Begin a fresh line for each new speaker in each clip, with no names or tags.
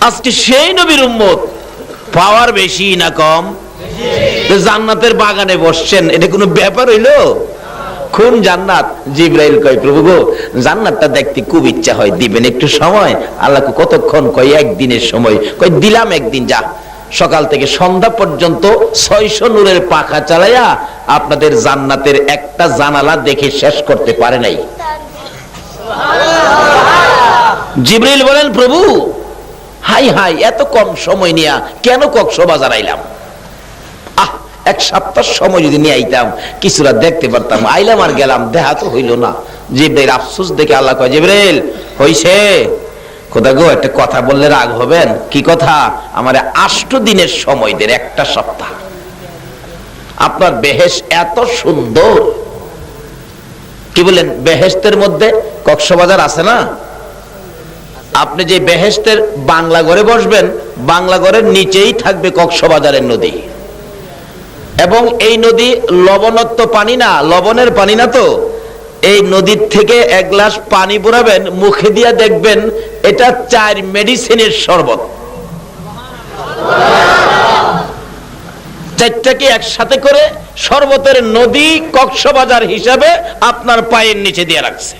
আজকে সেই নবীর উম্মত পাওয়ার বেশি না কম? জান্নাতের বাগানে বসছেন, এটা কোনো ব্যাপার হইলো? কোন জান্নাত? জিবরাইল কয় প্রভু গো, জান্নাতটা দেখতে খুব ইচ্ছা হয়, দিবেন একটু সময়? আল্লাহ কতক্ষণ? কয় একদিনের সময়। কয় দিলাম একদিন, যা সকাল থেকে সন্ধ্যা পর্যন্ত 600 নূরের পাখা চালাইয়া আপনাদের জান্নাতের একটা জানালা দেখে শেষ করতে পারে নাই। জিবরাইল বলেন প্রভু, হাই হাই, এত কম সময় নিয়া কেন কক্সবাজার আইলাম? এক সপ্তাহ সময় যদি নিয়ে আইতাম কিছুটা দেখতে পারতাম। আইলাম আর গেলাম, দেখা তো হইল না। জিবরাইল আফসোস দেখে আল্লাহ কয়, জিবরাইল হইছে? খোদা গো, একটা কথা বললে রাগ হবেন? কি কথা? আমার 8 দিনের সময় দেন, একটা সপ্তাহ। আপনার বেহেশত এত সুন্দর। কি বলেন? বেহেশতের মধ্যে কক্সবাজার আছে না? আপনি যে বেহেশতের বাংলা ঘরে বসবেন, বাংলা ঘরের নিচেই থাকবে কক্সবাজারের নদী। এবং এই নদী লবণাক্ত পানি না, লবণের পানি না তো। এই নদীর থেকে এক গ্লাস পানি পুরাবেন, মুখে দিয়া দেখবেন এটা 4 মেডিসিনের শরবত। 4টাকে একসাথে করে শরবতের নদী কক্সবাজার হিসাবে আপনার পায়ের নিচে দিয়ে রাখছে।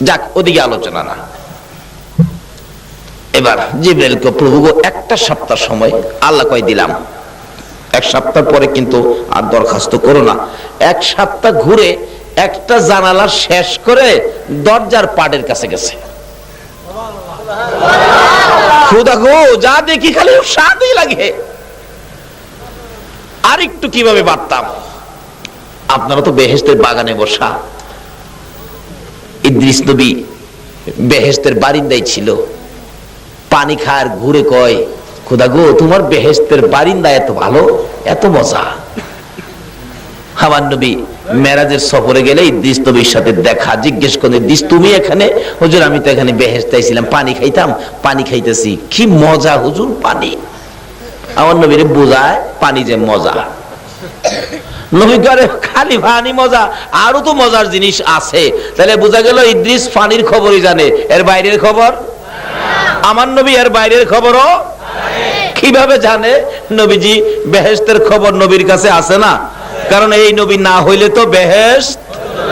যাক, ওদিকে আলোচনা না। এবার জিবরাইল কে, প্রভু গো, একটা সপ্তাহ সময়। আল্লাহ কয় দিলাম। 1 সপ্তাহ পরে কিন্তু আর দরখাস্ত করো না। 1 সপ্তাহ ঘুরে একটা জানালা শেষ করে দরজার পাটের কাছে গেছে। খোদা গো, যা দেখি খালি স্বাদই লাগে। আর একটু কিভাবে বাড়তাম। আপনারা তো বেহেশতের বাগানে বসা। ইদ্রিস নবী বেহেশতের বারিন্দায় ছিল। পানি খায় ঘুরে কয়, খোদা গো, তোমার বেহেশতের বারিন্দা এত ভালো, এত মজা। আমার নবী মেরাজের সফরে গেলে ইদ্রিস নবীর সাথে দেখা। জিজ্ঞেস করে, ইদ্রিস তুমি এখানে? হুজুর আমি তো এখানে বেহেশতে আইছিলাম, পানি খাইতাম, পানি খাইতেছি। কি মজা হুজুর পানি। আমার নবীরে বোঝায় পানি যে মজা। নবী করে, খালি পানি মজা, আরো তো মজার জিনিস আছে। তাহলে বোঝা গেল ইদ্রিস পানির খবরই জানে, এর বাইরের খবর। আমার নবী এর বাইরের খবরও কিভাবে জানে? নবীজি বেহেশতের খবর নবীর কাছে আছে না? কারণ এই নবী না হইলে তো বেহেশত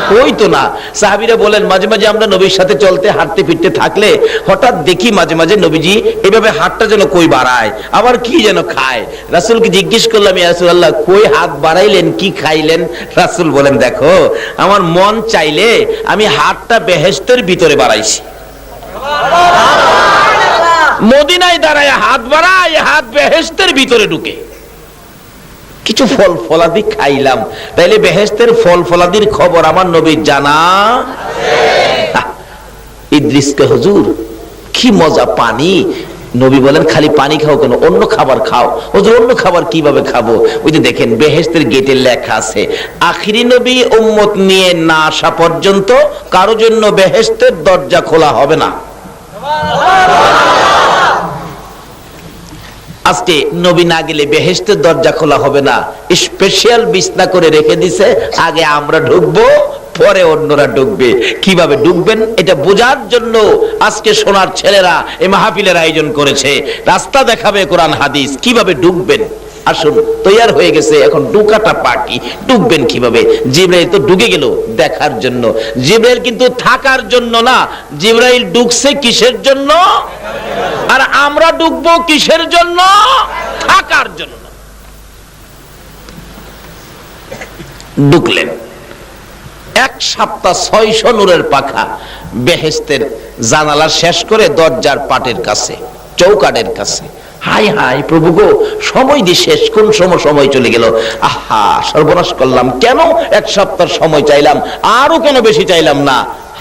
হইতো না। সাহাবীরা বলেন, মাঝে মাঝে আমরা নবীর সাথে চলতে হাঁটতে ফিরতে থাকলে হঠাৎ দেখি মাঝে মাঝে নবীজি এভাবে হাতটা যেন কই বাড়ায়, আবার কি যেন খায়। রাসূলকে জিজ্ঞেস করলাম, ইয়া রাসূলুল্লাহ, কই হাত বাড়াইলেন, কি খাইলেন? রাসূল বলেন, দেখো, আমার মন চাইলে আমি হাতটা বেহেশতের ভিতরে বাড়াইছি। মদিনায় দাঁড়ায় হাত বাড়ায়, হাত বেহেশতের ভিতরে ঢুকে। কিছু ফল ফলাদি খাইলাম, তাইলে বেহেশতের ফল ফলাদির খবর আমার নবীর জানা। ইদ্রিসকে, হুজুর কি মজা পানি। নবী বলেন, খালি পানি খাও কেন, অন্য খাবার খাও। হুজুর অন্য খাবার কিভাবে খাবো? ওই যে দেখেন বেহেশতের গেটে লেখা আছে, আখিরি নবী উম্মত নিয়ে না আসা পর্যন্ত কারো জন্য বেহেশতের দরজা খোলা হবে না। আজকে নবী না গেলে বেহেশতের দরজা খোলা হবে না। স্পেশাল বিছনা করে রেখে দিছে, আগে আমরা ঢুকবো, পরে অন্যরা ঢুকবে। কিভাবে ঢুকবেন এটা বোঝার জন্য আজকে সোনার ছেলেরা এই মাহফিলের আয়োজন করেছে। রাস্তা দেখাবে কোরআন হাদিস, কিভাবে ঢুকবেন। আসুন, তৈয়ার হয়ে গেছে, এখন ঢুকাটা বাকি। ঢুকবেন কিভাবে? জিবরাইল তো ঢুকে গেল দেখার জন্য। জিবরাইল কিন্তু থাকার জন্য না। জিবরাইল ঢুকছে কিসের জন্য? আর আমরা ঢুকবো কিসের জন্য? থাকার জন্য। ঢুকলেন। 1 সপ্তাহ 600 নূরের পাখা বেহেশতের জানালা শেষ করে দরজার পাটের কাছে, চৌকাটের কাছে। হাই হাই প্রভু গো, সময় দিয়ে শেষ, কোন সময় চলে গেল। আহা, সর্বনাশ করলাম। কেন 1 সপ্তাহ সময় চাইলাম, আরো কেন বেশি চাইলাম না?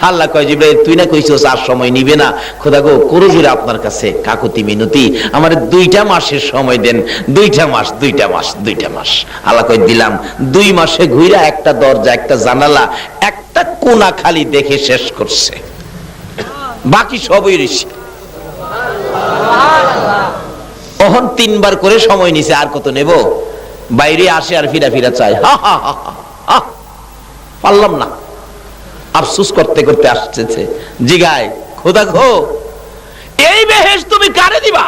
আল্লাহ কয়, জিবরাইল তুই না কইছিস আর সময় নিবে না। খোদা গো, করজুরে আপনার কাছে কাকুতি মিনতি, আমার 2টা মাসের সময় দেন। 2টা মাস। আল্লাহ কয়, দিলাম। 2 মাসে ঘুরা একটা দরজা, একটা জানালা, একটা কোণা খালি দেখে শেষ করছে, বাকি সবই ঋষি। ওহন 3 বার করে সময় নিছে, আর কত নেব? বাইরে আসে আর ফিরা চায়। পারলাম না। আফসোস করতে করতে আসছে, জিগায়, খোদা গো, এই বেহেশত তুমি কারে দিবা?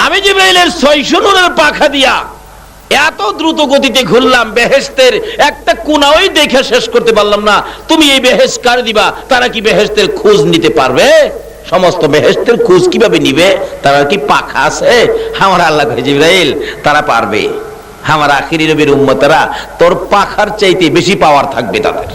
আমি জিবরাইলের 600 নূরের পাখা দিয়া এত দ্রুত গতিতে ঘুরলাম, বেহেশতের একটা কোনাও দেখে শেষ করতে পারলাম না। তুমি এই বেহেশত কারে দিবা? তারা কি বেহেশতের খোঁজ নিতে পারবে? সমস্ত বেহেশতের খোঁজ কিভাবে নিবে? তারা কি পাখা আছে? আমার আল্লাহ কয় জিবরাইল তারা পারবে। আমার আখিরি নবীর উম্মতেরা তোর পাখার চাইতে বেশি পাওয়ার থাকবে তাদের।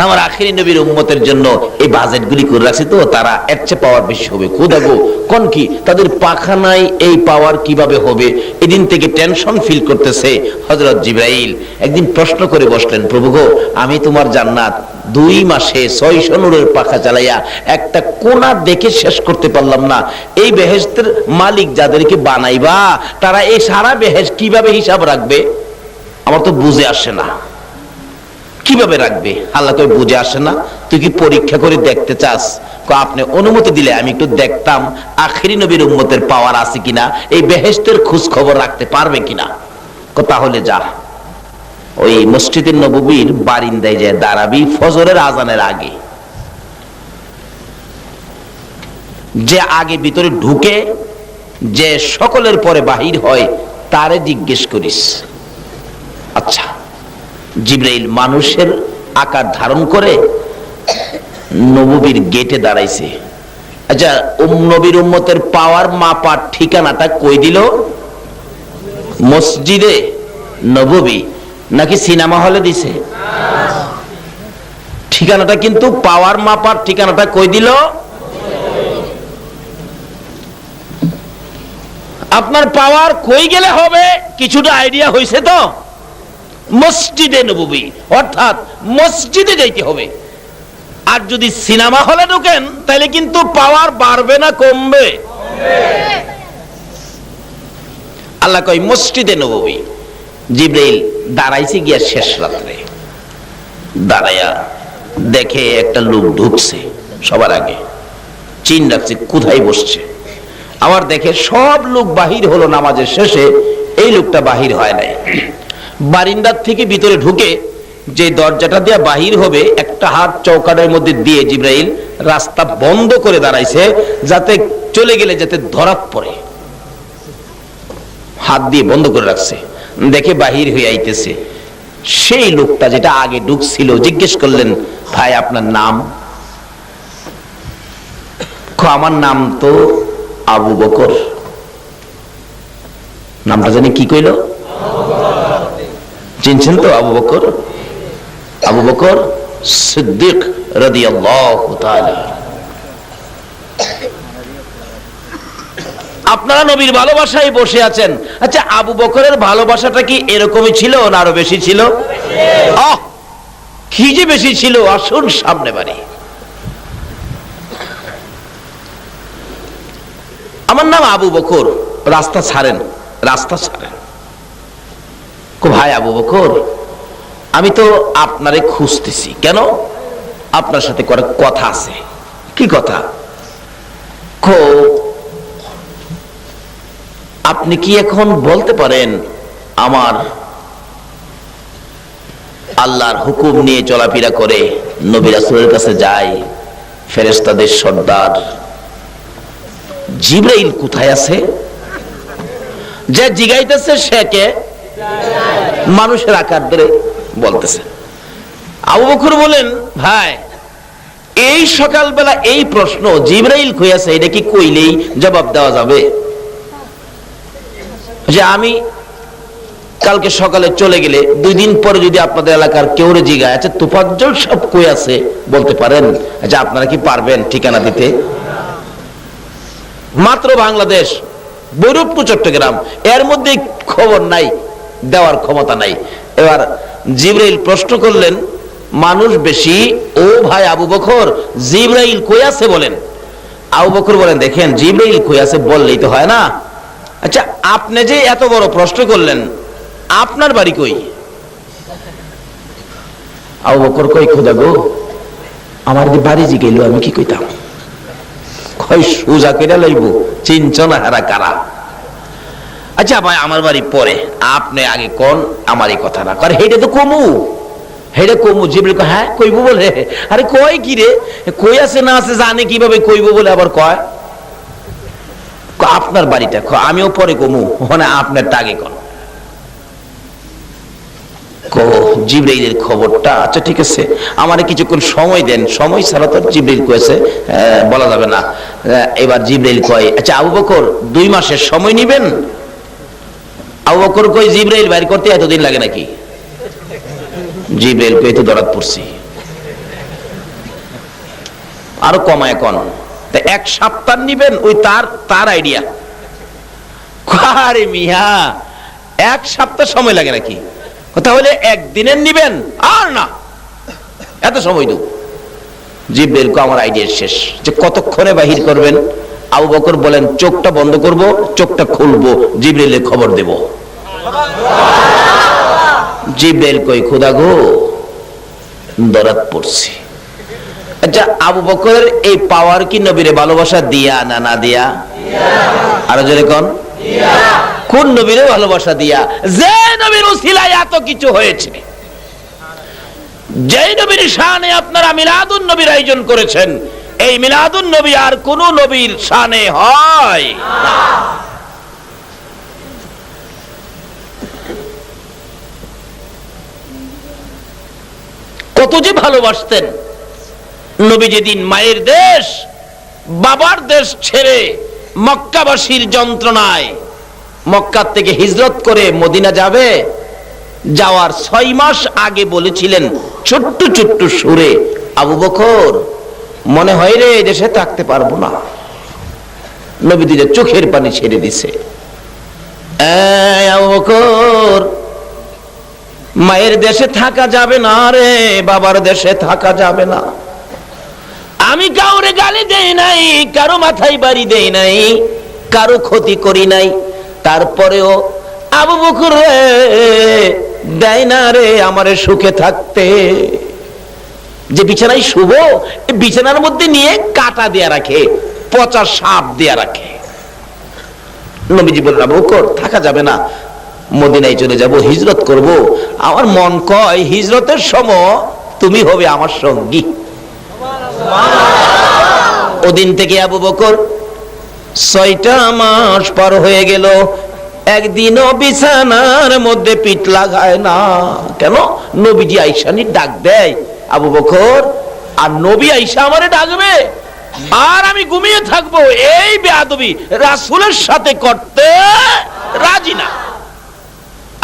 আমার আখিরি নবীর উম্মতের জন্য এই বাজেটগুলি করে রাখছি, তো তারা এর চেয়ে পাওয়ার বেশি হবে। খোদা গো, কোন কি তাদের পাখা নাই, এই পাওয়ার কিভাবে হবে? এদিন থেকে টেনশন ফিল করতেছে হযরত জিবরাইল। একদিন প্রশ্ন করে বসলেন, প্রভু গো, আমি তোমার জান্নাত 2 মাসে 600 নূরের পাখা চালাইয়া একটা কোনা দেখে শেষ করতে পারলাম না। এই বেহেশতের মালিক যাদেরকে বানাইবা তারা এই সারা বেহেশত কিভাবে হিসাব রাখবে? আমার তো বুঝে আসে না, কিভাবে রাখবে? আল্লাহ কই বুঝে আসে না? তুই কি পরীক্ষা করে দেখতে চাস? আপনি অনুমতি দিলে আমি একটু দেখতাম আখিরি নবীর উম্মতের পাওয়ার আছে কিনা, এই বেহেশতের খোঁজ খবর রাখতে পারবে কিনা। তাহলে যা, ওই মসজিদে নববীর বারিন্দায় যায় দাঁড়াবি ফজরের আজানের আগে। যে আগে ভিতরে ঢুকে, যে সকলের পরে বাহির হয়, তারে জিজ্ঞেস করিস। আচ্ছা, জিবরাইল মানুষের আকার ধারণ করে নববীর গেটে দাঁড়াইছে। আচ্ছা, নবীর উম্মতের পাওয়ার মাপার ঠিকানাটা কই দিল? মসজিদে নববী নাকি সিনেমা হলে দিছে? ঠিকানাটা কিন্তু পাওয়ার মাপার ঠিকানাটা কই দিল? আপনার পাওয়ার কই গেলে হবে কিছুটা আইডিয়া হয়েছে তো? মসজিদে নববী, অর্থাৎ মসজিদে যাইতে হবে। আর যদি সিনেমা হলে ঢোকেন তাহলে কিন্তু পাওয়ার বাড়বে না কমবে? আল্লাহ কয় মসজিদে নববী। জিবরাইল দাঁড়াইছে গিয়া শেষ রাত্রে, দাঁড়াইয়া দেখে একটা লোক ঢুকছে সবার আগে, চিন রাখছে কোথায় বসছে। আবার দেখে সব লোক বাহির হলো নামাজের শেষে, এই লোকটা বাহির হয় নাই। বারিন্দার থেকে ভিতরে ঢুকে যে দরজাটা দিয়ে বাহির হবে, একটা হাত চৌকাঠের মধ্যে দিয়ে জিবরাইল রাস্তা বন্ধ করে দাঁড়াইছে, যাতে চলে গেলে যাতে ধরাত পড়ে, হাত দিয়ে বন্ধ করে রাখছে। দেখে বাহির হয়ে আইতেছে সেই লোকটা যেটা আগে ঢুকছিল। জিজ্ঞেস করলেন, ভাই আপনার নাম? আমার নাম তো আবু বকর। নামটা জানি কি কইল? চিনছেন তো আবু বকর? আবু বকর সিদ্দিক রাদিয়াল্লাহু তাআলা। আপনারা নবীর ভালোবাসায় বসে আছেন। আচ্ছা, আবু বকরের ভালোবাসাটা কি এরকমই ছিল না আরো বেশি ছিল? কি যে বেশি ছিল, আসুন সামনে বাড়ি। আমার নাম আবু বকর। রাস্তা ছাড়েন, রাস্তা ছাড়েন। ভাই আবু বকর, আমি তো আপনারে খুঁজতেছি। কেন? আপনার সাথে কথা আছে। কি কথা? আপনি কি এখন বলতে পারেন আমার আল্লাহর হুকুম নিয়ে চলাফেরা করে, নবী রাসূলের কাছে যায়, ফেরেশতাদের সর্দার জিবরাইল কোথায় আছে? যে জিগাইতেছে সে কে? মানুষের আকার ধরে বলতেছে। আবু বকর বলেন, ভাই এই সকালবেলা এই প্রশ্ন জিবরাইল কই আছে, এটা কি কইলেই জবাব দেওয়া যাবে? যে আমি কালকে সকালে চলে গেলে 2 দিন পরে যদি আপনাদের এলাকার কেউ জিগায়, আচ্ছা তোফাজ্জল সব কই আছে বলতে পারেন? আচ্ছা আপনারা কি পারবেন ঠিকানা দিতে? মাত্র বাংলাদেশ, বৈরূপপুর, চট্টগ্রাম, এর মধ্যে খবর নাই, দেওয়ার ক্ষমতা নাই। এবার জিবরাইল প্রশ্ন করলেন, মানুষ বেশি, ও ভাই আবু বকর জিবরাইল কই আছে বলেন। আবু বকর বলেন, দেখেন জিবরাইল কই আছে বললেই তো হয় না। আচ্ছা আপনি যে এত বড় প্রশ্ন করলেন, আপনার বাড়ি কই? আবু বকর কই, খোদা গো, আমার যে বাড়ি জিগাইলো আমি কি কইতাম? কই সোজা কইরা লইব, চিনছ না হারা কারা? আচ্ছা ভাই আমার বাড়ি পরে, আপনি আগে কোন, আমার এই কথা না করে, হেইটা তো কমু, হেডে কমু। জিবরিল কয় হ্যাঁ কইব বলে। আরে কয় কি রে, কই আছে না আছে জানে কিভাবে কইব বলে আবার কয়? আপনার বাড়িটা আমিও পরে কমু, মানে আপনার টাগে কোন জিবরাইলের খবরটা। আচ্ছা ঠিক আছে, আমারে কিছুক্ষণ সময় দেন। সময় ছাড়া তো জিবরাইল কয়েছে বলা যাবে না। এবার জিবরাইল কয় আচ্ছা আবু বকর 2 মাসের সময় নিবেন? আবু বকর কই জিবরাইল বাইর করতে এতদিন লাগে নাকি? জিবরাইল কই তো দরাত পড়ছি, আরো কমায় কোন 1 সপ্তাহ নিবেন? ওই তার আইডিয়া। আরে মিয়া 1 সপ্তাহ সময় লাগে নাকি? তাহলে 1 দিনের নিবেন? আর না, এত সময় দেব। জিবরাইল কো আমার আইডিয়া শেষ, যে কতক্ষণে বাহির করবেন? আবু বকর বলেন চোখটা বন্ধ করব, চোখটা খুলবো, জিবরাইলের খবর দেব। জিবরাইল কই খোদা গো দরাত পড়ছি। আচ্ছা আবু বকরের এই পাওয়ার কি নবীরে ভালোবাসা দিয়া না না দিয়া? আরো জোরে কোন? কোন নবীরে ভালোবাসা দিয়া? যে নবীর উসিলায় এত কিছু হয়েছে, যেই নবীর শানে আপনারা মিলাদুন নবীর আয়োজন করেছেন, এই মিলাদুন নবী আর কোন নবীর শানে হয় না। কত যে ভালোবাসতেন নবী। যেদিন মায়ের দেশ বাবার দেশ ছেড়ে মক্কাবাসীর যন্ত্রণায় মক্কা থেকে হিজরত করে মদিনা যাবে, যাওয়ার 6 মাস আগে বলেছিলেন ছোট্ট ছোট্ট সুরে, আবু বকর মনে হয় রে দেশে থাকতে পারবো না। নবী দিলে চোখের পানি ছেড়ে দিছে, আবু বকর মায়ের দেশে থাকা যাবে না রে, বাবার দেশে থাকা যাবে না। আমি কাউরে গালি দেই নাই, কারো মাথায় বাড়ি দেই নাই, কারো ক্ষতি করি নাই, তারপরেও আবু বকর রে দেয় না রে আমারে সুখে থাকতে। যে বিছানায় শুভ, বিছানার মধ্যে নিয়ে কাটা দেয়া রাখে, পচা সাপ দেয়া রাখে। নবীজি বললেন আবু বকর থাকা যাবে না, মদিনায় চলে যাব, হিজরত করব। আমার মন কয় হিজরতের সময় তুমি হবে আমার সঙ্গী। ওদিন থেকে আবু বকর 6টা মাস পার হয়ে গেল, একদিনও বিছানার মধ্যে পিঠ লাগায় না। কেন? নবীজি আইসানি ডাক দেয় আবু বকর, আর নবী আইসা আমারে ডাকবে আর আমি ঘুমিয়ে থাকবো, এই বেয়াদবি রাসূলের সাথে করতে রাজি না।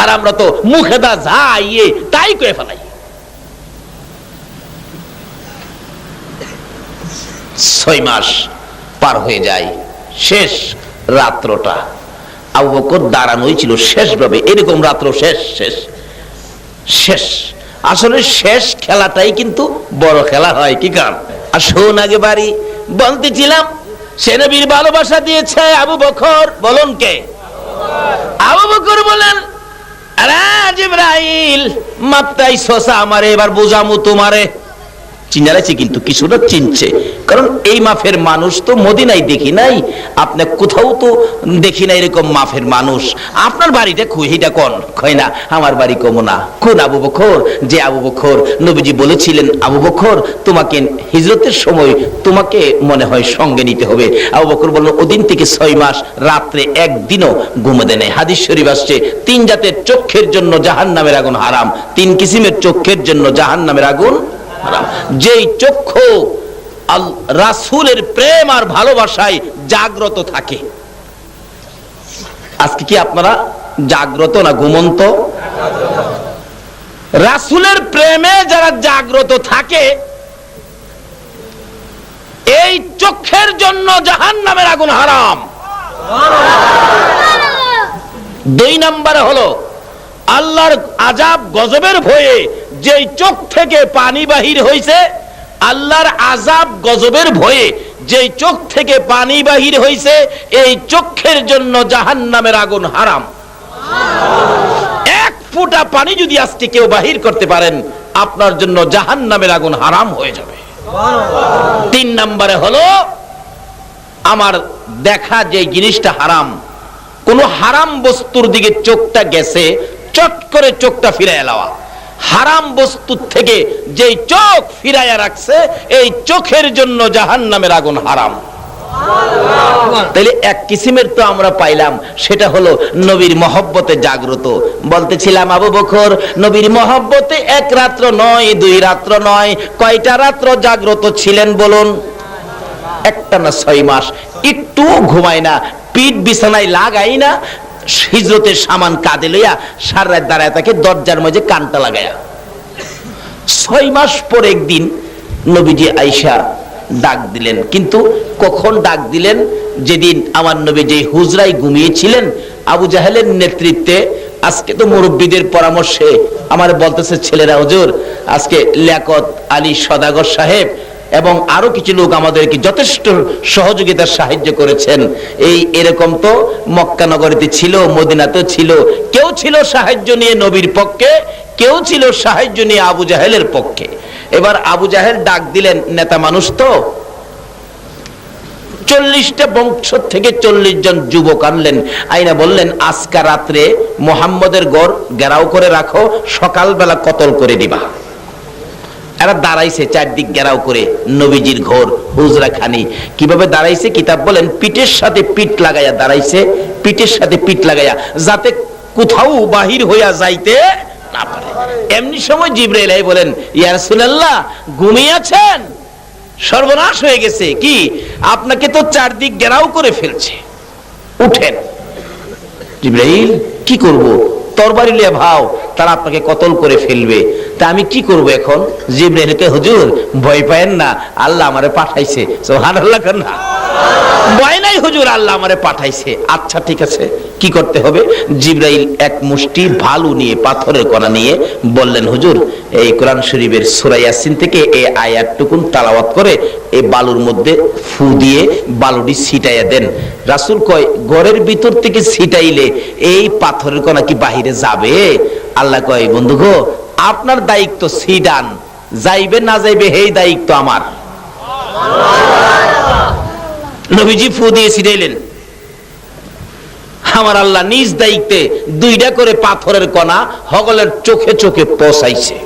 আর আমরা তো মুখে দা যাইয়ে তাই কয়ে ফেলাই। 6 মাস পার হয়ে যায়, শেষ রাত্রটা আবু বকর দাঁড়ানোই ছিল শেষ ভাবে, এরকম রাত্র শেষ শেষ শেষ। আসলে শেষ খেলাটাই কিন্তু বড় খেলা হয়, কি কারণ? আর শোন আগে বাড়ি বলতেছিলাম সে নবীর ভালোবাসা দিয়েছে আবু বকর। বলুন কে? আবু বকর বলেন আরে জিবরাইল মাত্রাই সোসা আমারে, এবার বুঝামু তোমারে। চিনালাইছে কিন্তু কিছুটা চিনছে, কারণ এই মাফের মানুষ তো মদিনায় দেখি নাই, আপনি কোথাও তো দেখি না এরকম মাফের মানুষ। আপনার বাড়িটা খুহিটা কোন? কয় না আমার বাড়ি কমো না। কোন আবু বকর? যে আবু বকর নবীজি বলেছিলেন আবু বকর তোমাকে হিজরতের সময় তোমাকে মনে হয় সঙ্গে নিতে হবে। আবু বকর বলল ওদিন থেকে 6 মাস রাত্রে একদিনও ঘুমোতে নেই। হাদিস শরীফ আসছে 3 জাতের চোখের জন্য জাহান্নামের আগুন হারাম, 3 কিসিমের চোখের জন্য জাহান্নামের আগুন হারাম। যেই চক্ষু রাসূলের প্রেম আর ভালোবাসায় জাগ্রত থাকে। আজকে কি আপনারা জাগ্রত না ঘুমন্ত? রাসূলের প্রেমে যারা জাগ্রত থাকে এই চোখের জন্য জাহান্নামের আগুন হারাম। 2 নম্বরে হলো আল্লাহর আযাব গজবের ভয়ে যেই চোখ থেকে পানি বাহির হইছে, আল্লাহর আযাব গজবের ভয়ে যেই চোখ থেকে পানি বাহির হইছে, এই চোখের জন্য জাহান্নামের আগুন হারাম। 1 ফোঁটা পানি যদি আজকে কেউ বাহির করতে পারেন, আপনার জন্য জাহান্নামের আগুন হারাম হয়ে যাবে। 3 নম্বরে হলো আমার দেখা যে জিনিসটা হারাম, কোন হারাম বস্তুর দিকে চোখটা গেছে চট করে চোখটা ফিরে এলাওয়া। হারাম বস্তু থেকে যেই চোখ ফিরাইয়া রাখছে, এই চোখের জন্য জাহান্নামের আগুন হারাম। তাইলে এক কিসিমের তো আমরা পাইলাম, সেটা হলো নবীর মহব্বতে জাগ্রত। বলতেছিলাম আবু বকর নবীর মহব্বতে এক রাত্র নয়, দুই রাত্র নয়, কয়টা রাত্র জাগ্রত ছিলেন বলুন? একটা না 6 মাস। একটু ঘুমায় না, পিঠ বিছানায় লাগাই না, হিজরতের সামান কাঁধে লইয়া সারা রাত দাঁড়ায় থাকে, দরজার মাঝে কানটা লাগায়া। 6 মাস পর একদিন নবীজি আয়েশা ডাক দিলেন। কিন্তু কখন ডাক দিলেন? যেদিন আমার নবী যে হুজরায় ঘুমিয়েছিলেন আবু জাহেলের নেতৃত্বে। আজকে তো মুরব্বীদের পরামর্শে আমার বলতেছে ছেলেরা, হুজুর আজকে লিয়াকত আলী সদাগর সাহেব এবং আরো কিছু লোক আমাদেরকে যথেষ্ট সহযোগিতার সাহায্য করেছেন। এরকম তো মক্কা নগরীতে ছিল, মদিনাতেও ছিল। কেউ ছিল সাহায্য নিয়ে নবীর পক্ষে, কেউ ছিল সাহায্য নিয়ে আবু জাহেলের পক্ষে। এবার আবু জাহেল ডাক দিলেন, নেতা মানুষ তো, 40টা বংশ থেকে 40 জন যুবক আনলেন, আইনা বললেন আজকা রাত্রে মুহাম্মদের গড় ঘেরাও করে রাখো, সকালবেলা কতল করে দিবা। এরা দাঁড়াইছে চারদিক ঘেরাও করে নবীজির ঘর হুজরা খানি। কিভাবে দাঁড়াইছে? কিতাব বলেন পিঠের সাথে পিঠ লাগাইয়া দাঁড়াইছে, পিঠের সাথে পিঠ লাগাইয়া, যাতে কোথাও বাহির হইয়া যাইতে না পারে। এমনি সময় জিবরাইল আলাইহিস বলেন, ইয়া রাসূলুল্লাহ ঘুমিয়ে আছেন? সর্বনাশ হয়ে গেছে। কি? আপনাকে তো চারদিক ঘেরাও করে ফেলছে, উঠেন। জিবরাইল, কি করব? তরবারি লিয়ে ভাও, তারা আপনাকে কতল করে ফেলবে। তা আমি কি করব এখন? জিবরাইলকে, হুজুর ভয় পায়েন না, আল্লাহ আমারে পাঠাইছে। সুবহানাল্লাহ না, ভয় নাই হুজুর, আল্লাহ আমারে পাঠাইছে। আচ্ছা ঠিক আছে, কি করতে হবে? জিবরাইল এক মুষ্টি ভালু নিয়ে, পাথরের কণা নিয়ে বললেন, হুজুর এই কোরআন শরীফের সূরা ইয়াসিন থেকে এই আয়াতটুকুন তেলাওয়াত করে এই বালুর মধ্যে ফু দিয়ে বালুটি ছিটাইয়া দেন। রাসূল কয়, ঘরের ভিতর থেকে ছিটাইলে এই পাথরের কণা কি বাহিরে যাবে? আল্লাহ কয়, বন্ধু গো, আপনার দায়িত্ব ছিটান, যাইবে না যাইবে এই দায়িত্ব আমার। নবীজি ফু দিয়ে ছিটাইলেন। আমার আল্লাহ নিজ দায়িত্বে 2টা করে পাথরের কণা হগলের চোখে চোখে পৌঁছাইছে।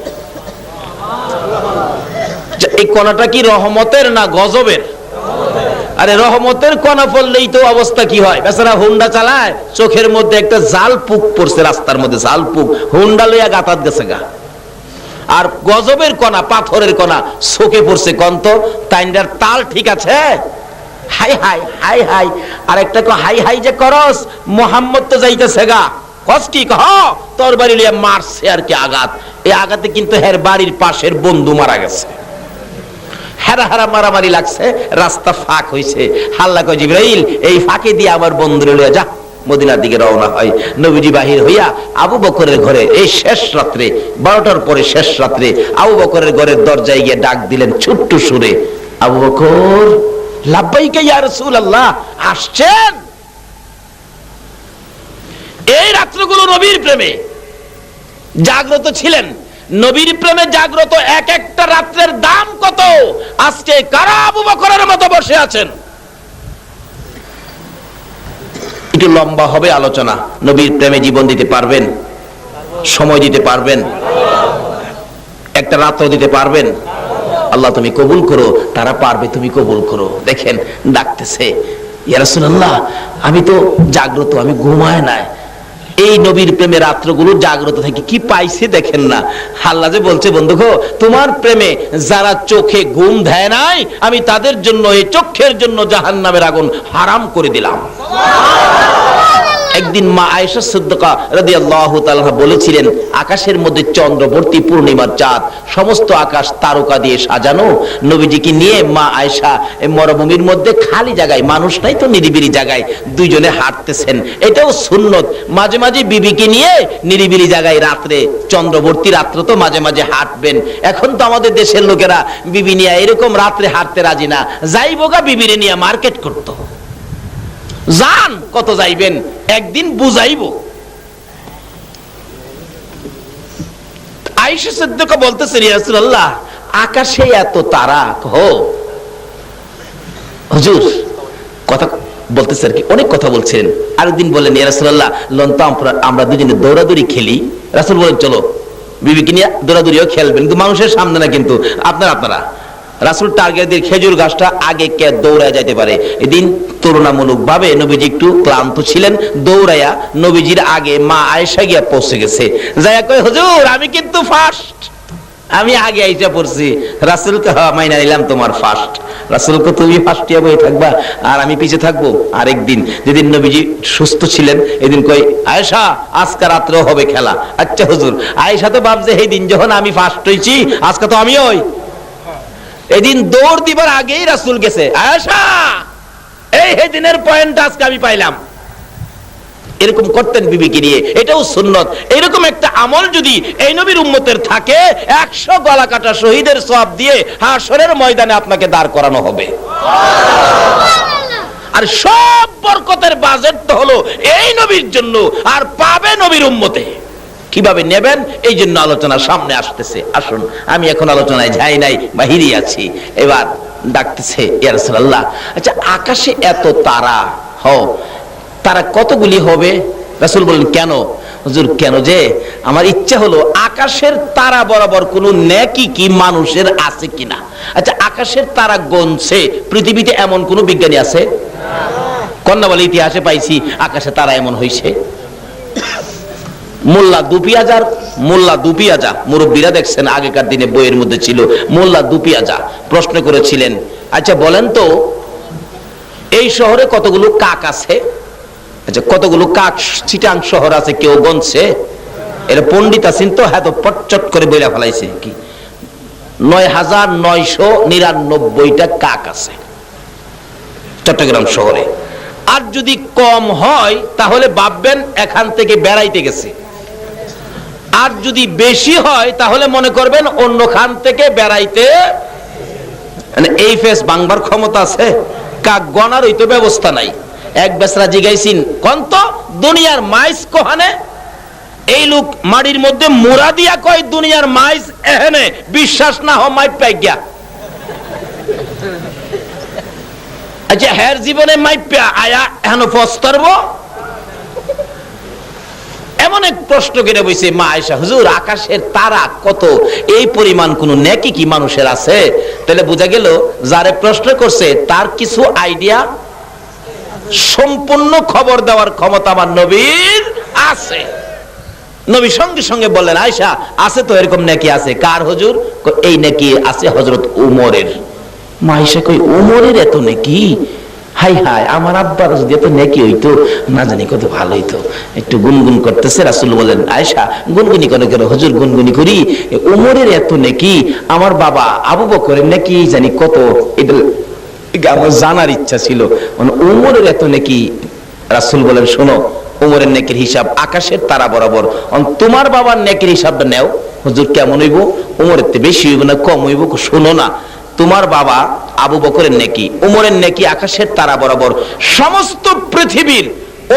এই কণাটা কি রহমতের না গজবের? আরে রহমতের কণা পড়লেই তো অবস্থা কি হয়? বেচারা হুন্ডা চালায়, চোখের মধ্যে একটা জাল পুক পড়ছে, রাস্তার মধ্যে জাল পুক, হুন্ডা লইয়া গাতাত গেছে গা। আর গজবের কণা, পাথরের কণা চোখে পড়ছে, কন্ত তাইন্ডার তাল ঠিক আছে, হাই হাই হাই হাই। আর একটা হাই হাই যে করস, মোহাম্মদ তো যাইতেছে গা, কস কি কহ, তরবারি লিয়ে মারছে আর কি আঘাত। এই আঘাতে কিন্তু হের বাড়ির পাশের বন্ধু মারা গেছে। হেরা হেরা মারামারি লাগছে, রাস্তা ফাঁক হইছে। আল্লাহ কয়, জিবরাইল এই ফাঁকে দিয়ে আমার বন্ধুরে লইয়া যা। মদিনার দিকে রওনা হয়। নবীজি বাহির হইয়া আবু বকরের ঘরে, এই শেষ রাত্রে 12টার পরে শেষ রাত্রে আবু বকরের ঘরের দরজায় গিয়ে ডাক দিলেন ছোট্ট সুরে, আবু বকর, লাব্বাইকা ইয়া রাসূলুল্লাহ, আসছেন? এই রাত্রগুলো নবীর প্রেমে জাগ্রত ছিলেন। নবীর প্রেমে জাগ্রত এক একটা রাত্রের দাম কত? আজকে কারা আবু বকরের মতো বসে আছেন? একটু লম্বা হবে আলোচনা। নবীর প্রেমে জীবন দিতে পারবেন? সময় দিতে পারবেন? একটা রাত্র দিতে পারবেন? আল্লাহ তুমি কবুল করো। তারা পারবে, তুমি কবুল করো। দেখেন ডাকতেছে, ইয়া রাসূলুল্লাহ আমি তো জাগ্রত, আমি ঘুমায় নাই। এই নবীর প্রেমে রাত্রগুলো জাগ্রত থেকে কি পাইছে দেখেন না। আল্লাহ যে বলছে, বন্ধু গো, তোমার প্রেমে যারা চোখে ঘুম দেয় নাই, আমি তাদের জন্য, এই চোখের জন্য জাহান্নামের আগুন হারাম করে দিলাম। একদিন মা আয়েশা সিদ্দিকা রাদিয়াল্লাহু তাআলা বলেছিলেন, আকাশের মধ্যে চন্দ্রবর্তী পূর্ণিমার চাঁদ, সমস্ত আকাশ তারকা দিয়ে সাজানো। নবীজিকে নিয়ে মা আয়েশা মরুভূমির মধ্যে খালি জায়গায়, মানুষ নাই তো, নিরিবিলি জায়গায় দুইজনে হাঁটতেছেন। এটাও সুন্নত। মাঝে মাঝে বিবিকে নিয়ে নিরিবিলি জায়গায় রাত্রে, চন্দ্রবর্তী রাত্রে তো মাঝে মাঝে হাঁটবেন। এখন তো আমাদের দেশের লোকেরা বিবি নিয়ে এরকম রাত্রে হাঁটতে রাজি না। যাইবোগা বিবিরে নিয়ে মার্কেট করতো। যান, কত যাইবেন, একদিন বুঝাইব। আয়েশা সিদ্দিকা বলতেছেন, ইয়া রাসূলুল্লাহ আকাশে এত তারা, হুজুর কথা বলতেছেন কি, অনেক কথা বলছেন। আরেকদিন বলেন, ইয়া রাসূলুল্লাহ লন তো আমরা দুজনে দৌড়াদৌড়ি খেলি। রাসূল বলেন, চলো বিবিকে নিয়ে দৌড়াদৌড়িও খেলবেন, কিন্তু মানুষের সামনে না। কিন্তু আপনারা রাসূল টার্গেট দিয়ে খেজুর গাছটা আগে কে দৌড়ায় যাইতে পারে। এদিন তুলনামূলক ভাবে নবীজি একটু ক্লান্ত ছিলেন, দৌড়াইয়া নবীজির আগে মা আয়েশা গিয়া পৌঁছে গেছে। যাইয়া কয়, হুজুর আমি কিন্তু ফার্স্ট, আমি আগে আইসা পড়ছি। রাসূলকে মাইনা নিলাম তোমার ফার্স্ট। রাসূলকে তুমি ফার্স্ট ইয়া বই থাকবা আর আমি পিছে থাকবো। আরেকদিন যেদিন নবীজি সুস্থ ছিলেন, এদিন কই, আয়েশা আজকে রাত্রেও হবে খেলা। আচ্ছা হুজুর। আয়েশা তো ভাবছে এই দিন যখন আমি ফার্স্ট হইছি আজকে তো আমি হই। এদিন দৌড় দিবার আগেই রাসূল গেছে, আয়েশা এই দিনের পয়েন্ট আজকে আমি পাইলাম। এরকম করতেন বিবিকে নিয়ে, এটাও সুন্নত। এরকম একটা আমল যদি এই নবীর উম্মতের থাকে, 100 গলা কাটা শহীদের সওয়াব দিয়ে হাশরের ময়দানে আপনাকে দাঁড় করানো হবে। আর সব বরকতের বাজেট তো হলো এই নবীর জন্য, আর পাবে নবীর উম্মতে। কিভাবে নেবেন এই জন্য আলোচনা সামনে আসতেছে। আসুন, আমি এখন আলোচনায় যাই নাই, বাহিরে আছি। এবার ডাকতেছে, ইয়া রাসূলুল্লাহ, আচ্ছা আকাশে এত তারা, তারা কতগুলি হবে? রাসূল বললেন, কেন? হুজুর কেন যে আমার ইচ্ছা হলো আকাশের তারা বরাবর কোনো নেকি কি মানুষের আছে কিনা। আচ্ছা আকাশের তারা গণছে পৃথিবীতে এমন কোন বিজ্ঞানী আছে? কন্যা বলে ইতিহাসে পাইছি আকাশে তারা এমন হইছে। মোল্লা দুপিয়াজা মুরব্বীরা দেখছেন আগেকার দিনে বইয়ের মধ্যে ছিল, মোল্লা দুপিয়াজা প্রশ্ন করেছিলেন, আচ্ছা বলেন তো এই শহরে কতগুলো কাক আছে? আচ্ছা কতগুলো কাক চিটাং শহর আছে কেউ গণছে? এর পণ্ডিত আছেন তো, হ্যাঁ তো পটচট করে বইলা ফেলাইছে কি ৯৯৯৯টা কাক আছে চট্টগ্রাম শহরে। আর যদি কম হয় তাহলে ভাববেন এখান থেকে বেড়াইতে গেছে, আর যদি বেশি হয় তাহলে মনে করবেন অন্য খান থেকে বেড়াইতে, মানে এই ফেস বাংবার ক্ষমতা আছে? কাক গণার ওই তো ব্যবস্থা নাই। এক বেসরা জিগাইছিন কন্ত দুনিয়ার মাইস কোহানে, এই লোক মাটির মধ্যে মুরা দিয়া কয় দুনিয়ার মাইস এখানে, বিশ্বাস না হয় মাইপ পাই গিয়া। আচ্ছা হের জীবনে মাইপা আয়া এখন ফস্তরব? এমন এক প্রশ্ন কেটে বইছে মা আয়েশা, হুজুর আকাশের তারা কত, এই পরিমাণ কোন নেকি কি মানুষের আছে? তাহলে বোঝা গেল যারে প্রশ্ন করছে তার কিছু আইডিয়া, সম্পূর্ণ খবর দেওয়ার ক্ষমতা আমার নবীর আছে। নবী সঙ্গে সঙ্গে বললেন, আয়েশা আছে তো এরকম নেকি আছে। কার হুজুর? এই নেকি আছে হযরত উমরের। মা আয়েশা কই উমরের এত নেকি? হাই হাই, আমার আব্বার যদি এত নেকি হইতো না জানি কত ভালো হইতো। একটু গুনগুন করতেছে। রাসূল বলেন, আয়েশা গুনগুনি করে কেন? হুজুর গুনগুনি করি, উমরের এত নেকি, আমার বাবা আবু বকরের নেকি জানি কত, এটা আমার জানার ইচ্ছা ছিল। মানে উমরের এত নেকি। রাসূল বলেন, শোনো উমরের নেকির হিসাব আকাশের তারা বরাবর, তোমার বাবার নেকির হিসাবটা নেও। হুজুর কেমন হইব? উমরের তে বেশি হইব না কম হইব? শোনো না, তোমার বাবা আবু বকরের নেকি, উমরের নেকি আকাশের তারা বরাবর। সমস্ত পৃথিবীর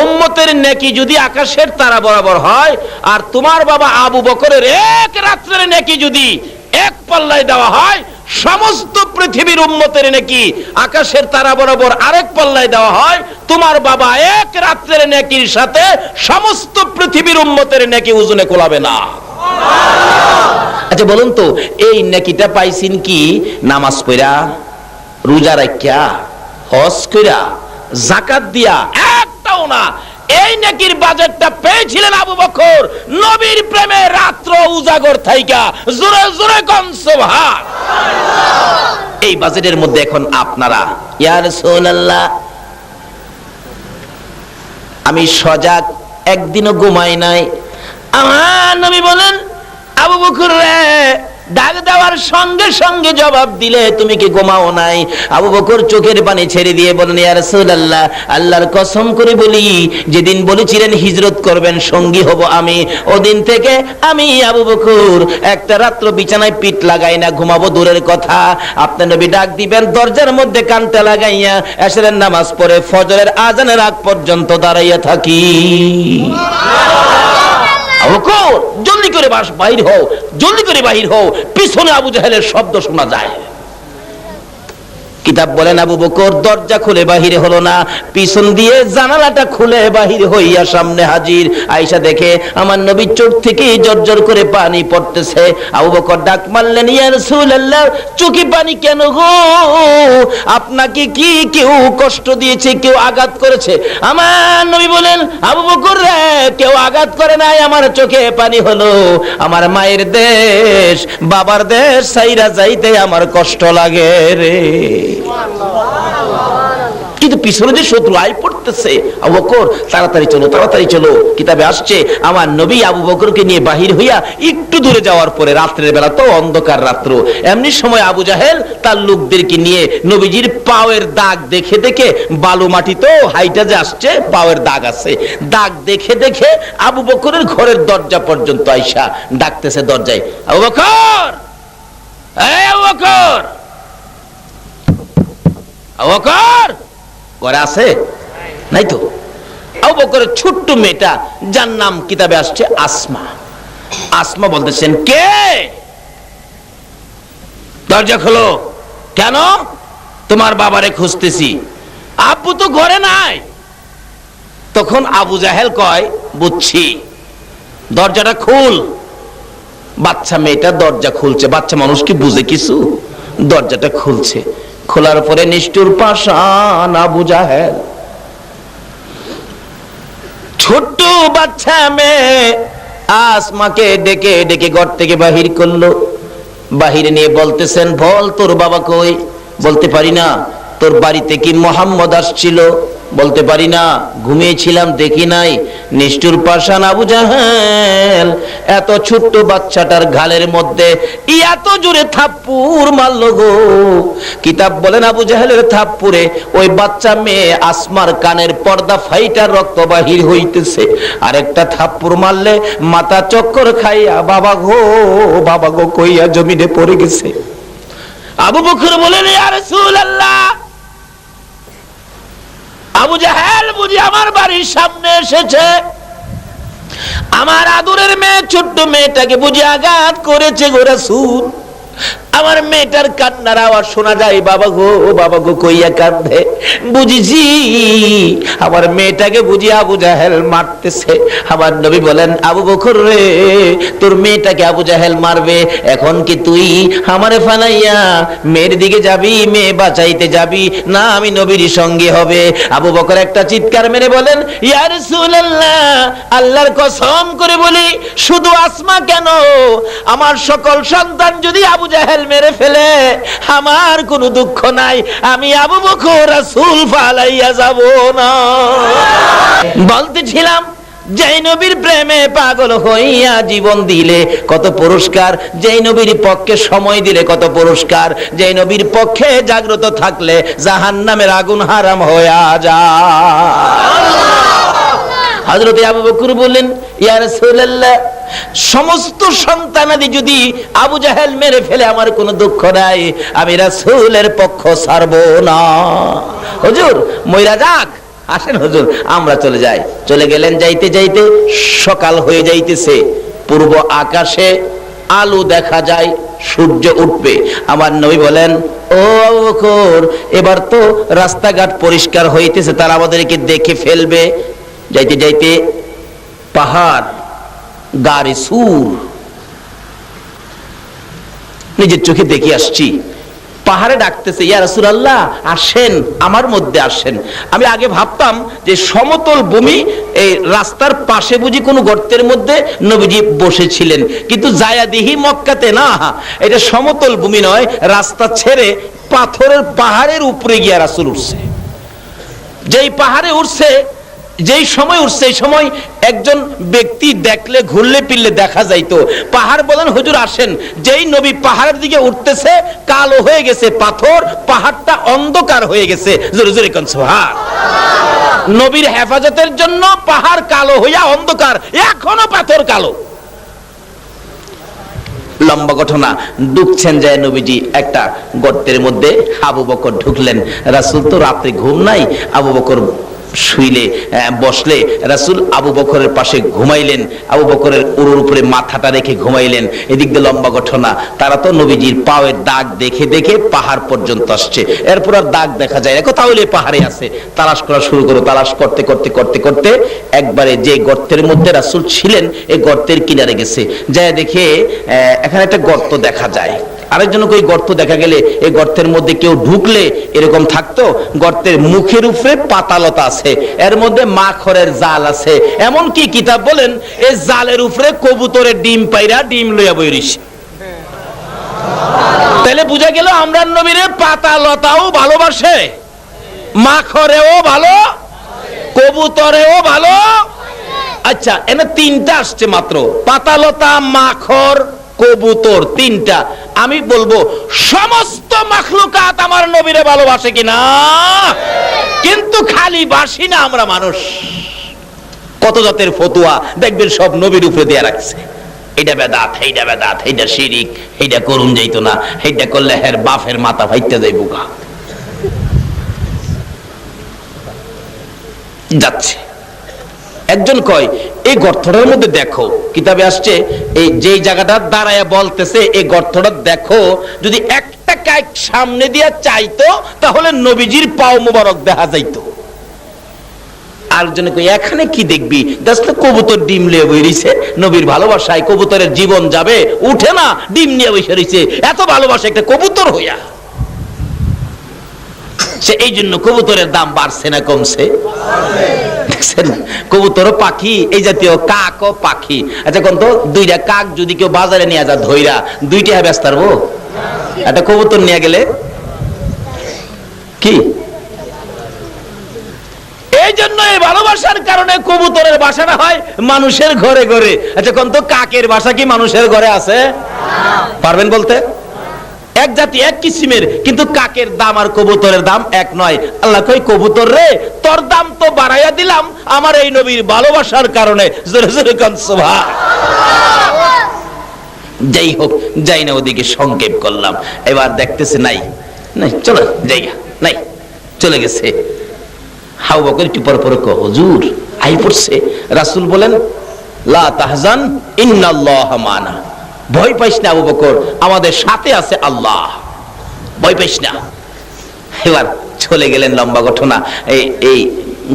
উম্মতের নেকি যদি আকাশের তারা বরাবর হয়, আর তোমার বাবা আবু বকরের এক রাত্রের নেকি যদি এক পাল্লায় দেওয়া হয়, সমস্ত পৃথিবীর উম্মতের নেকি আকাশের তারা বরাবর আরেক পাল্লায় দেওয়া হয়, তোমার বাবা এক রাত্রের নেকির সাথে সমস্ত পৃথিবীর উম্মতের নেকি ওজনে কোলাবে না। আচ্ছা বলুন তো এই নেকিটা পাইছেন কি নামাজ পড়া, রোজা রাখিয়া, হজ কইরা, যাকাত দিয়া? একটাও না। এই নেকির বাজেটটা পেয়েছিলেন আবু বকর নবীর প্রেমে রাত্র উজাগর থাইকা। জোরে জোরে কোন সুবহান। এই বাজেটের মধ্যে এখন আপনারা, ইয়া রাসূলুল্লাহ আমি সজাগ, একদিনও ঘুমাই নাই। আমার নবী বলেন, আবু বকর রে, ডাক দেওয়ার সঙ্গে সঙ্গে জবাব দিলে তুমি কি ঘুমাও নাই? আবু বকর চোখের পানি ছেড়ে দিয়ে বলেন, ইয়া রাসূলুল্লাহ আল্লাহর কসম করে বলি, যেদিন বলেছিলেন হিজরত করবেন সঙ্গী হব আমি, ওদিন থেকে আমি আবু বকর একটা রাত্র বিছানায় পিঠ লাগাই না, ঘুমাবো দূরের কথা। আপনার নবী ডাক দিবেন, দরজার মধ্যে কানটা লাগাইয়া এশরের নামাজ পড়ে ফজরের আজানের আগ পর্যন্ত দাঁড়াইয়া থাকি। জলদি করে বাহির হও, জলদি করে বাহির হও। পিছনে আবু জাহেলের শব্দ শোনা যায়। কিতাব বলেন আবু বকর দরজা খুলে বাহিরে হলো না, পিছন দিয়ে জানালাটা খুলে বাহির হইয়া সামনে হাজির। আয়েশা দেখে আমার নবীর চোখ থেকে জর্জর করে পানি পড়তেছে। আবু বকর ডাক মারলেন, ইয়া রাসূলুল্লাহ, চোখে পানি কেন গো? আপনাকে কি কেউ কষ্ট দিয়েছে, কেউ আঘাত করেছে? আমার নবী বলেন, আবু বকর রে, কেউ আঘাত করে নাই, আমার চোখে পানি হলো আমার মায়ের দেশ, বাবার দেশ সাইরা যাইতে আমার কষ্ট লাগে রে। কিন্তু পিছনে যে শত্রু আই পড়তেছে, আবু বকর তাড়াতাড়ি চলো, তাড়াতাড়ি চলো। কিতাবে আসছে আমার নবী আবু বকরকে নিয়ে বাহির হইয়া একটু দূরে যাওয়ার পরে, রাত্রের বেলা তো অন্ধকার রাত্র, এমনি সময় আবু জাহেল তার লোকদেরকে নিয়ে নবীজির পায়ের দাগ দেখে দেখে, বালু মাটি তো হাইটা যে আসছে, পায়ের দাগ আছে, দাগ দেখে দেখে আবু বকরের ঘরের দরজা পর্যন্ত আইসা ডাকতেছে দরজায়, আবু বকর, এই আবু বকর, আবু বকর ঘরে আছে? নাই তো। আবু বকরের ছোট্ট মেয়েটা, যার নাম কিতাবে আসছে আসমা, আসমা বলতেছেন, কে? দরজা খোলো। কেন? তোমার বাবারে খুঁজতেছি। আব্বু তো ঘরে নাই। তখন আবু জাহেল কয়, বুঝছি, দরজাটা খুল। বাচ্চা মেয়েটা দরজা খুলছে, বাচ্চা মানুষ কি বুঝে কিছু? দরজাটা খুলছে, খোলার পরে নিষ্ঠুর পাষাণ আবু জাহেল, ছোট্ট বাচ্চা মেয়ে আসমাকে ডেকে ডেকে ঘর থেকে বাহির করলো। বাহিরে নিয়ে বলতেছেন, বল তোর বাবা কই? বলতে পারি না। তোর বাড়িতে কি মোহাম্মদ আসছিল? বলতে পারি না, ঘুমিয়েছিলাম, দেখি নাই। নিষ্ঠুর পাষাণ আবু জাহেল এত ছোট্ট বাচ্চাটার গালের মধ্যে এত জোরে থাপ্পড় মারলো গো। কিতাব বলেন আবু জাহেলের থাপ্পড়ে ওই বাচ্চা মেয়ে আসমার কানের পর্দা ফাইটা রক্ত বাহির হইতেছে। আরেকটা থাপ্পড় মারলে মাথা চক্কর খাইয়া বাবা গো কইয়া জমিনে পড়ে গেছে। আবু বকর বলেন, ইয়া রাসূলুল্লাহ, আবু জাহেল বুঝি আমার বাড়ির সামনে এসেছে, আমার আদরের মেয়ে, ছোট্ট মেয়েটাকে বুঝি আঘাত করেছে গো রাসূল। আমার মেয়েটার কান্নার আওয়াজ শোনা যায়, বাবা গো কইয়া কাঁদে। বুঝিছি আমার মেয়েটাকে বুঝি আবু জাহেল মারতেছে। আমার নবী বলেন, আবু বকর রে, তোর মেয়েটাকে আবু জাহেল মারবে, এখন কি তুই আমারে ফালাইয়া মেয়ের দিকে যাবি, মেয়ে বাঁচাইতে যাবি, না আমি নবীর সঙ্গে হবে? আবু বকর একটা চিৎকার মেরে বলেন, ইয়া রাসূলুল্লাহ, আল্লাহর কসম করে বলি, শুধু আসমা কেন, আমার সকল সন্তান যদি আবু জাহেল মেরে ফেলে আমার কোনো দুঃখ নাই, আমি আবু বকর রাসূল ফালাইয়া যাব না। বলতেছিলাম, যেই নবীর প্রেমে পাগল হইয়া জীবন দিলে কত পুরস্কার, যেই নবীর পক্ষে সময় দিলে কত পুরস্কার, যেই নবীর পক্ষে জাগ্রত থাকলে জাহান্নামের আগুন হারাম হইয়া যায়। হযরত আবু বকর বললেন, ইয়া রাসূলুল্লাহ, সমস্ত সন্তানাদি যদি আবু জাহেল মেরে ফেলে আমার কোনো দুঃখ নাই, আমি রাসূলের পক্ষ ছাড়ব না। হুজুর মইরা যাক, আসেন হুজুর আমরা চলে যাই। চলে গেলেন, যাইতে যাইতে সকাল হয়ে যাইতেছে, পূর্ব আকাশে আলো দেখা যায়, সূর্য উঠবে। আমার নবী বলেন, ও আবু বকর, এবার তো রাস্তাঘাট পরিষ্কার হইতেছে, তারা আমাদেরকে দেখে ফেলবে। যাইতে যাইতে পাহাড় গাড়ি সুর, নিজের চোখে দেখে আসছি, পাহাড়ে ডাকতেছে, ইয়া রাসূলুল্লাহ আসেন, আমার মধ্যে আসেন। আমি আগে ভাবতাম যে সমতল ভূমি, এই রাস্তার পাশে বুঝি কোনো গর্তের মধ্যে নবীজি বসেছিলেন, কিন্তু যায়া দেখি মক্কাতে না, এটা সমতল ভূমি নয়, রাস্তা ছেড়ে পাথরের পাহাড়ের উপরে গিয়া রাসূল উঠছে। যেই পাহাড়ে উঠছে, যেই সময় উঠছে, এই সময় একজন ব্যক্তি দেখলে ঘুরলে ফিরলে দেখা যাইতো। পাহাড় বলেন, হুজুর আসেন। যেই নবী পাহাড়ের দিকে উঠতেছে, কালো হয়ে গেছে পাথর, পাহাড়টা অন্ধকার হয়ে গেছে। জোরে জোরে কোন সুবহান। নবীর হেফাজতের জন্য পাহাড় কালো হইয়া অন্ধকার, এখনো পাথর কালো। লম্বা ঘটনা, ঢুকছেন যায় নবীজি একটা গর্তের মধ্যে, আবু বকর ঢুকলেন। রাসূল তো রাতে ঘুম নাই, আবু বকর শুইলে বসলে রাসূল আবু বকরের পাশে ঘুমাইলেন, আবু বকরের উরুর উপরে মাথাটা রেখে ঘুমাইলেন। এদিক দিয়ে লম্বা ঘটনা, তারা তো নবীজির পায়ের দাগ দেখে দেখে পাহাড় পর্যন্ত আসছে, এরপর আর দাগ দেখা যায় না, তাহলে পাহাড়ে আছে। তালাশ করা শুরু করো, তালাশ করতে করতে করতে করতে একবারে যে গর্তের মধ্যে রাসূল ছিলেন এই গর্তের কিনারে গেছে, যায় দেখে এখানে একটা গর্ত দেখা যায়। আরেকজন কই গর্ত দেখা গেলে এই গর্তের মধ্যে কেউ ঢুকলে এরকম থাকতো, গর্তের মুখের উপরে পাতালতা আছে, এর মধ্যে মাখরের জাল আছে, এমন কি কিতাব বলেন এই জালের উপরে কবুতরের ডিম পাইরা ডিম লইয়া বইরিস। তাহলে বুঝা গেল আমরা নবীরে পাতালতাও ভালোবাসে, মাখরেও ভালো, কবুতরেও ভালো। আচ্ছা, এনে তিনটা আসছে মাত্র, পাতালতা, মাখর, কবুতর, তিনটা। আমি বলবো সমস্ত মাখলুকাত আমার নবীরে ভালোবাসে কিনা, কিন্তু খালি বাসি না আমরা মানুষ। কত জাতের ফতুয়া দেখবেন সব নবীর উপরে দেয়া রাখছে, এইটা বেদাত, এইটা বেদাত, এইটা শিরিক, এইটা করুন যাইতো না, এইটা করলে হের বাপের মাথা ফাইতে যাই বুকা যাচ্ছে। একজন কয় এই গর্তটার মধ্যে দেখো, কিতাবে আসছে এই যে জায়গাটা দাঁড়ায় বলতেছে এই গর্তটা দেখো, যদি একটা কাক সামনে দিয়া চাইতো তাহলে নবীজির পাও মোবারক দেখা যাইতো। আরেকজনে কই এখানে কি দেখবি, দেখলে কবুতর ডিম নিয়ে বইরিছে, নবীর ভালোবাসায় কবুতরের জীবন যাবে, উঠে না, ডিম নিয়ে বসে রইছে, এত ভালোবাসা একটা কবুতর হইয়া। সে এই জন্য কবুতরের দাম বাড়ছে না কমছে? দেখছেন, কবুতর পাখি, এই জাতীয় কাক ও পাখি। আচ্ছা কোন তো দুইটা কাক যদি কেউ বাজারে নিয়ে যা ধইরা, দুইটা ব্যস্ত পারবো? একটা কবুতর নিয়ে গেলে কি? এই জন্য এই ভালোবাসার কারণে কবুতরের বাসাটা হয় মানুষের ঘরে ঘরে। আচ্ছা কোন তো কাকের বাসা কি মানুষের ঘরে আছে? পারবেন বলতে? এক জাতি এক কিসিমের, কিন্তু কাকের দাম আর কবুতরের দাম এক নয়। আল্লাহ কই কবুতর রে তোর দাম তো বাড়াইয়া দিলাম আমার এই নবীর ভালোবাসার কারণে। জোরে জোরে কোন সুবহানাল্লাহ। যাই হোক, যাই না, ওদিকে সংক্ষেপ করলাম। এবার দেখতেছে নাই নাই, চলো জায়গা নাই, চলে গেছে। আবু বকর একটু পর পর কয় হুজুর আই পড়ছে। রাসূল বলেন লা তাহজান ইন্নাল্লাহা মানা, ভয় পাইস না আবু বকর, আমাদের সাথে আছে আল্লাহ, ভয় পাইস না। এবার চলে গেলেন, লম্বা ঘটনা। এই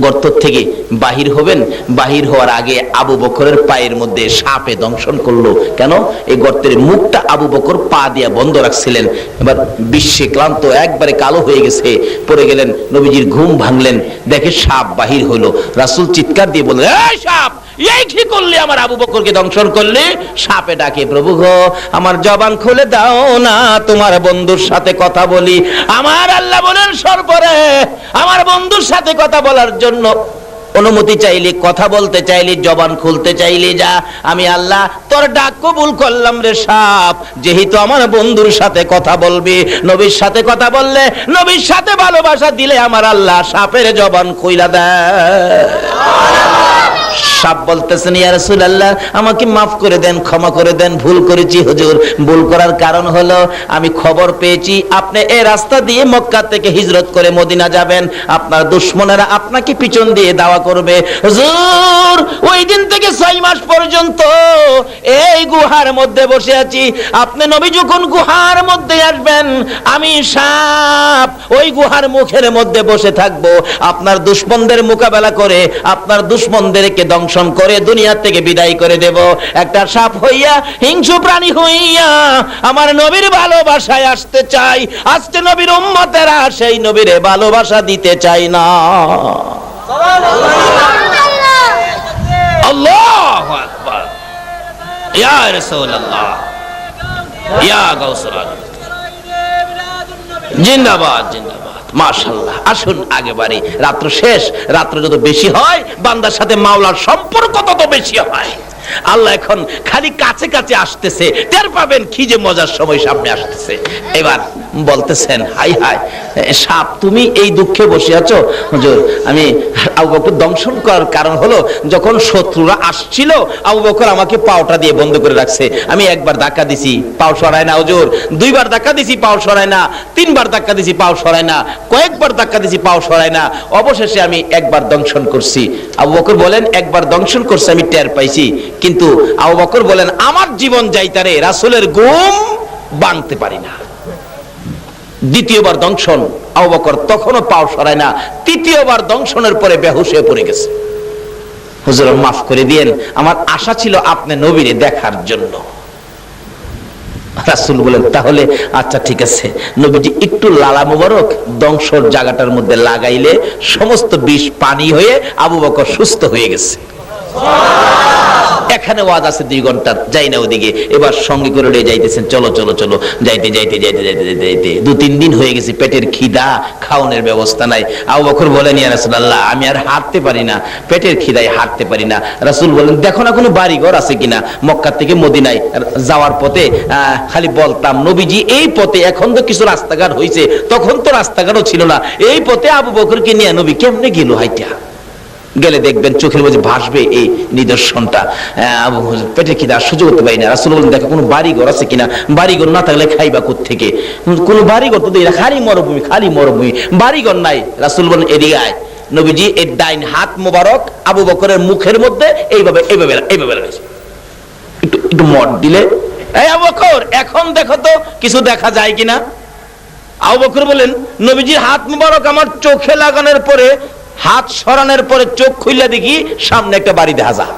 গর্ত থেকে বাহির হবেন, বাহির হওয়ার আগে আবু বকরের পায়ের মধ্যে সাপে দংশন করলো। কেন? এই গর্তের মুখটা আবু বকর পা দিয়া বন্ধ রাখছিলেন। এবার বিশ্বে ক্লান্ত, একবারে কালো হয়ে গেছে, পড়ে গেলেন। নবীজির ঘুম ভাঙলেন, দেখে সাপ বাহির হলো। রাসূল চিৎকার দিয়ে বললেন এই সাপ, এই কি করলে, আমার আবু বকরকে দংশন করলে? সাপে ডাকে প্রভু গো আমার জবান খুলে দাও না, তোমার বন্ধুর সাথে কথা বলি। আমার আল্লাহ বলেন সর্বরে আমার বন্ধুর সাথে কথা বলার জন্য অনুমতি চাইলে, কথা বলতে চাইলে, জবান খুলতে চাইলে যা, আমি আল্লাহ তোর ডাক কবুল করলাম রে সাপ। যেহেতু আমার বন্ধুর সাথে কথা বলবি, নবীর সাথে কথা বললে, নবীর সাথে ভালোবাসা দিলে আমার আল্লাহ সাপের জবান খুইলা দেয়। সাপ বলতেছেন ইয়া রাসূলুল্লাহ আমাকে মাফ করে দেন, ক্ষমা করে দেন, ভুল করেছি হুজুর। ভুল করার কারণ হলো আমি খবর পেয়েছি আপনি এই রাস্তা দিয়ে মক্কা থেকে হিজরত করে মদিনা যাবেন, আপনার দুশমনেরা আপনাকে পিছন দিয়ে দাওয়া করবে। হুজুর ওই দিন থেকে 6 মাস পর্যন্ত এই গুহার মধ্যে বসে আছি, আপনি নবী যখন গুহার মধ্যে আসবেন আমি সাপ ওই গুহার মুখের মধ্যে বসে থাকবো, আপনার দুশমনদের মোকাবেলা করে আপনার দুশমনদেরকে দংশন করে দুনিয়া থেকে বিদায় করে দেব। একটা সাপ হইয়া, হিংস্র প্রাণী হইয়া আমার নবীর ভালোবাসায় আসতে চাই। আজকে নবীর উম্মতেরা সেই নবীরে ভালোবাসা দিতে চাই না। আল্লাহু আকবার, ইয়া রাসূলুল্লাহ, ইয়া গাউসুল আজম, জিন্দাবাদ জিন্দাবাদ, মাশাআল্লাহ। আসুন আগে বাড়ি, রাত্র শেষ। রাত্র যত বেশি হয় বান্দার সাথে মাওলার সম্পর্ক তত বেশি হয়। আল্লাহ এখন খালি কাছে কাছে আসতেছে, টের পাবেন কি যে মজার সময় সামনে আসতেছে। এবার বলতেছেন, হাই হাই সাপ, তুমি এই দুঃখে বসে আছো? হুজুর, আমি আবু বকর দংশন করার কারণ হলো, যখন শত্রুরা আসছিল আবু বকর আমাকে পাওটা দিয়ে বন্ধ করে রাখছে। আমি একবার ধাক্কা দিছি, পাও সরায় না হুজুর, দুইবার ধাক্কা দিছি, পাও সরায় না, তিনবার ধাক্কা দিছি, পাও সরায় না, কয়েকবার ধাক্কা দিছি, পাও সরায় না, অবশেষে আমি একবার দংশন করছি। আবু বকর বলেন, একবার দংশন করছে আমি টের পাইছি, কিন্তু আবু বকর বলেন আমার জীবন যাইতারে রাসূলের ঘুম ভাঙতে পারি না। দ্বিতীয়বার দংশন, আবু বকর তখনও পাও সরায় না, তৃতীয়বার দংশনের পরে বেহুশ হয়ে পড়ে গেছে। হুজুর মাফ করে দিয়েন, আমার আশা ছিল আপনি নবীরে দেখার জন্য। রাসূল বলেন, তাহলে আচ্ছা ঠিক আছে, নবীজি একটু লালা মুবারক দংশন জায়গাটার মধ্যে লাগাইলে সমস্ত বিষ পানি হয়ে আবু বকর সুস্থ হয়ে গেছে। এখানে ওয়াজ আছে 2 ঘন্টা, যাই না ওদিকে। এবার সঙ্গে করে নিয়ে যাইতেছেন, চলো চলো চলো, যাইতে যাইতে যাইতে যাইতে যাইতে 2-3 দিন হয়ে গেছে, পেটের খিদা, খাওয়ানোর ব্যবস্থা নাই। আবু বকর বলেন, ইয়া রাসূলুল্লাহ, আমি আর হাঁটতে পারি না, পেটের খিদায় হাঁটতে পারি না। রাসূল বলেন, দেখো না কোনো বাড়ি ঘর আছে কিনা। মক্কা থেকে মদিনায় যাওয়ার পথে খালি বলতাম, নবীজি এই পথে, এখন তো কিছু রাস্তাঘাট হয়েছে, তখন তো রাস্তাঘাটও ছিল না, এই পথে আবু বকরকে নিয়ে নবী কেমনে গেল হাইটা। গেলে দেখবেন চোখের মধ্যে ভাসবে এই নিদর্শনটা। পেটের খিদা সহ্য করতে পারি না। রাসূল বলেন, দেখো কোনো বাড়িঘর আছে কিনা। বাড়িঘর না থাকলে খাইবা কোত্থেকে? কোনো বাড়িঘর তো দেখি না, খালি মরুভূমি, খালি মরুভূমি, বাড়িঘর নাই। রাসূল বলেন, এদিকে আয়। নবীজি এর ডাইন হাত মোবারক আবু বকরের মুখের মধ্যে এইভাবে এইভাবে এইভাবে লাগাইছে, একটু একটু মট দিলে, এই আবু বকর এখন দেখো তো কিছু দেখা যায় কিনা। আবু বকর বলেন, নবীজির হাত মোবারক আমার চোখে লাগানোর পরে, হাত সরানোর পরে চোখ খুইলা দেখি সামনে একটা বাড়ি দেখা যায়।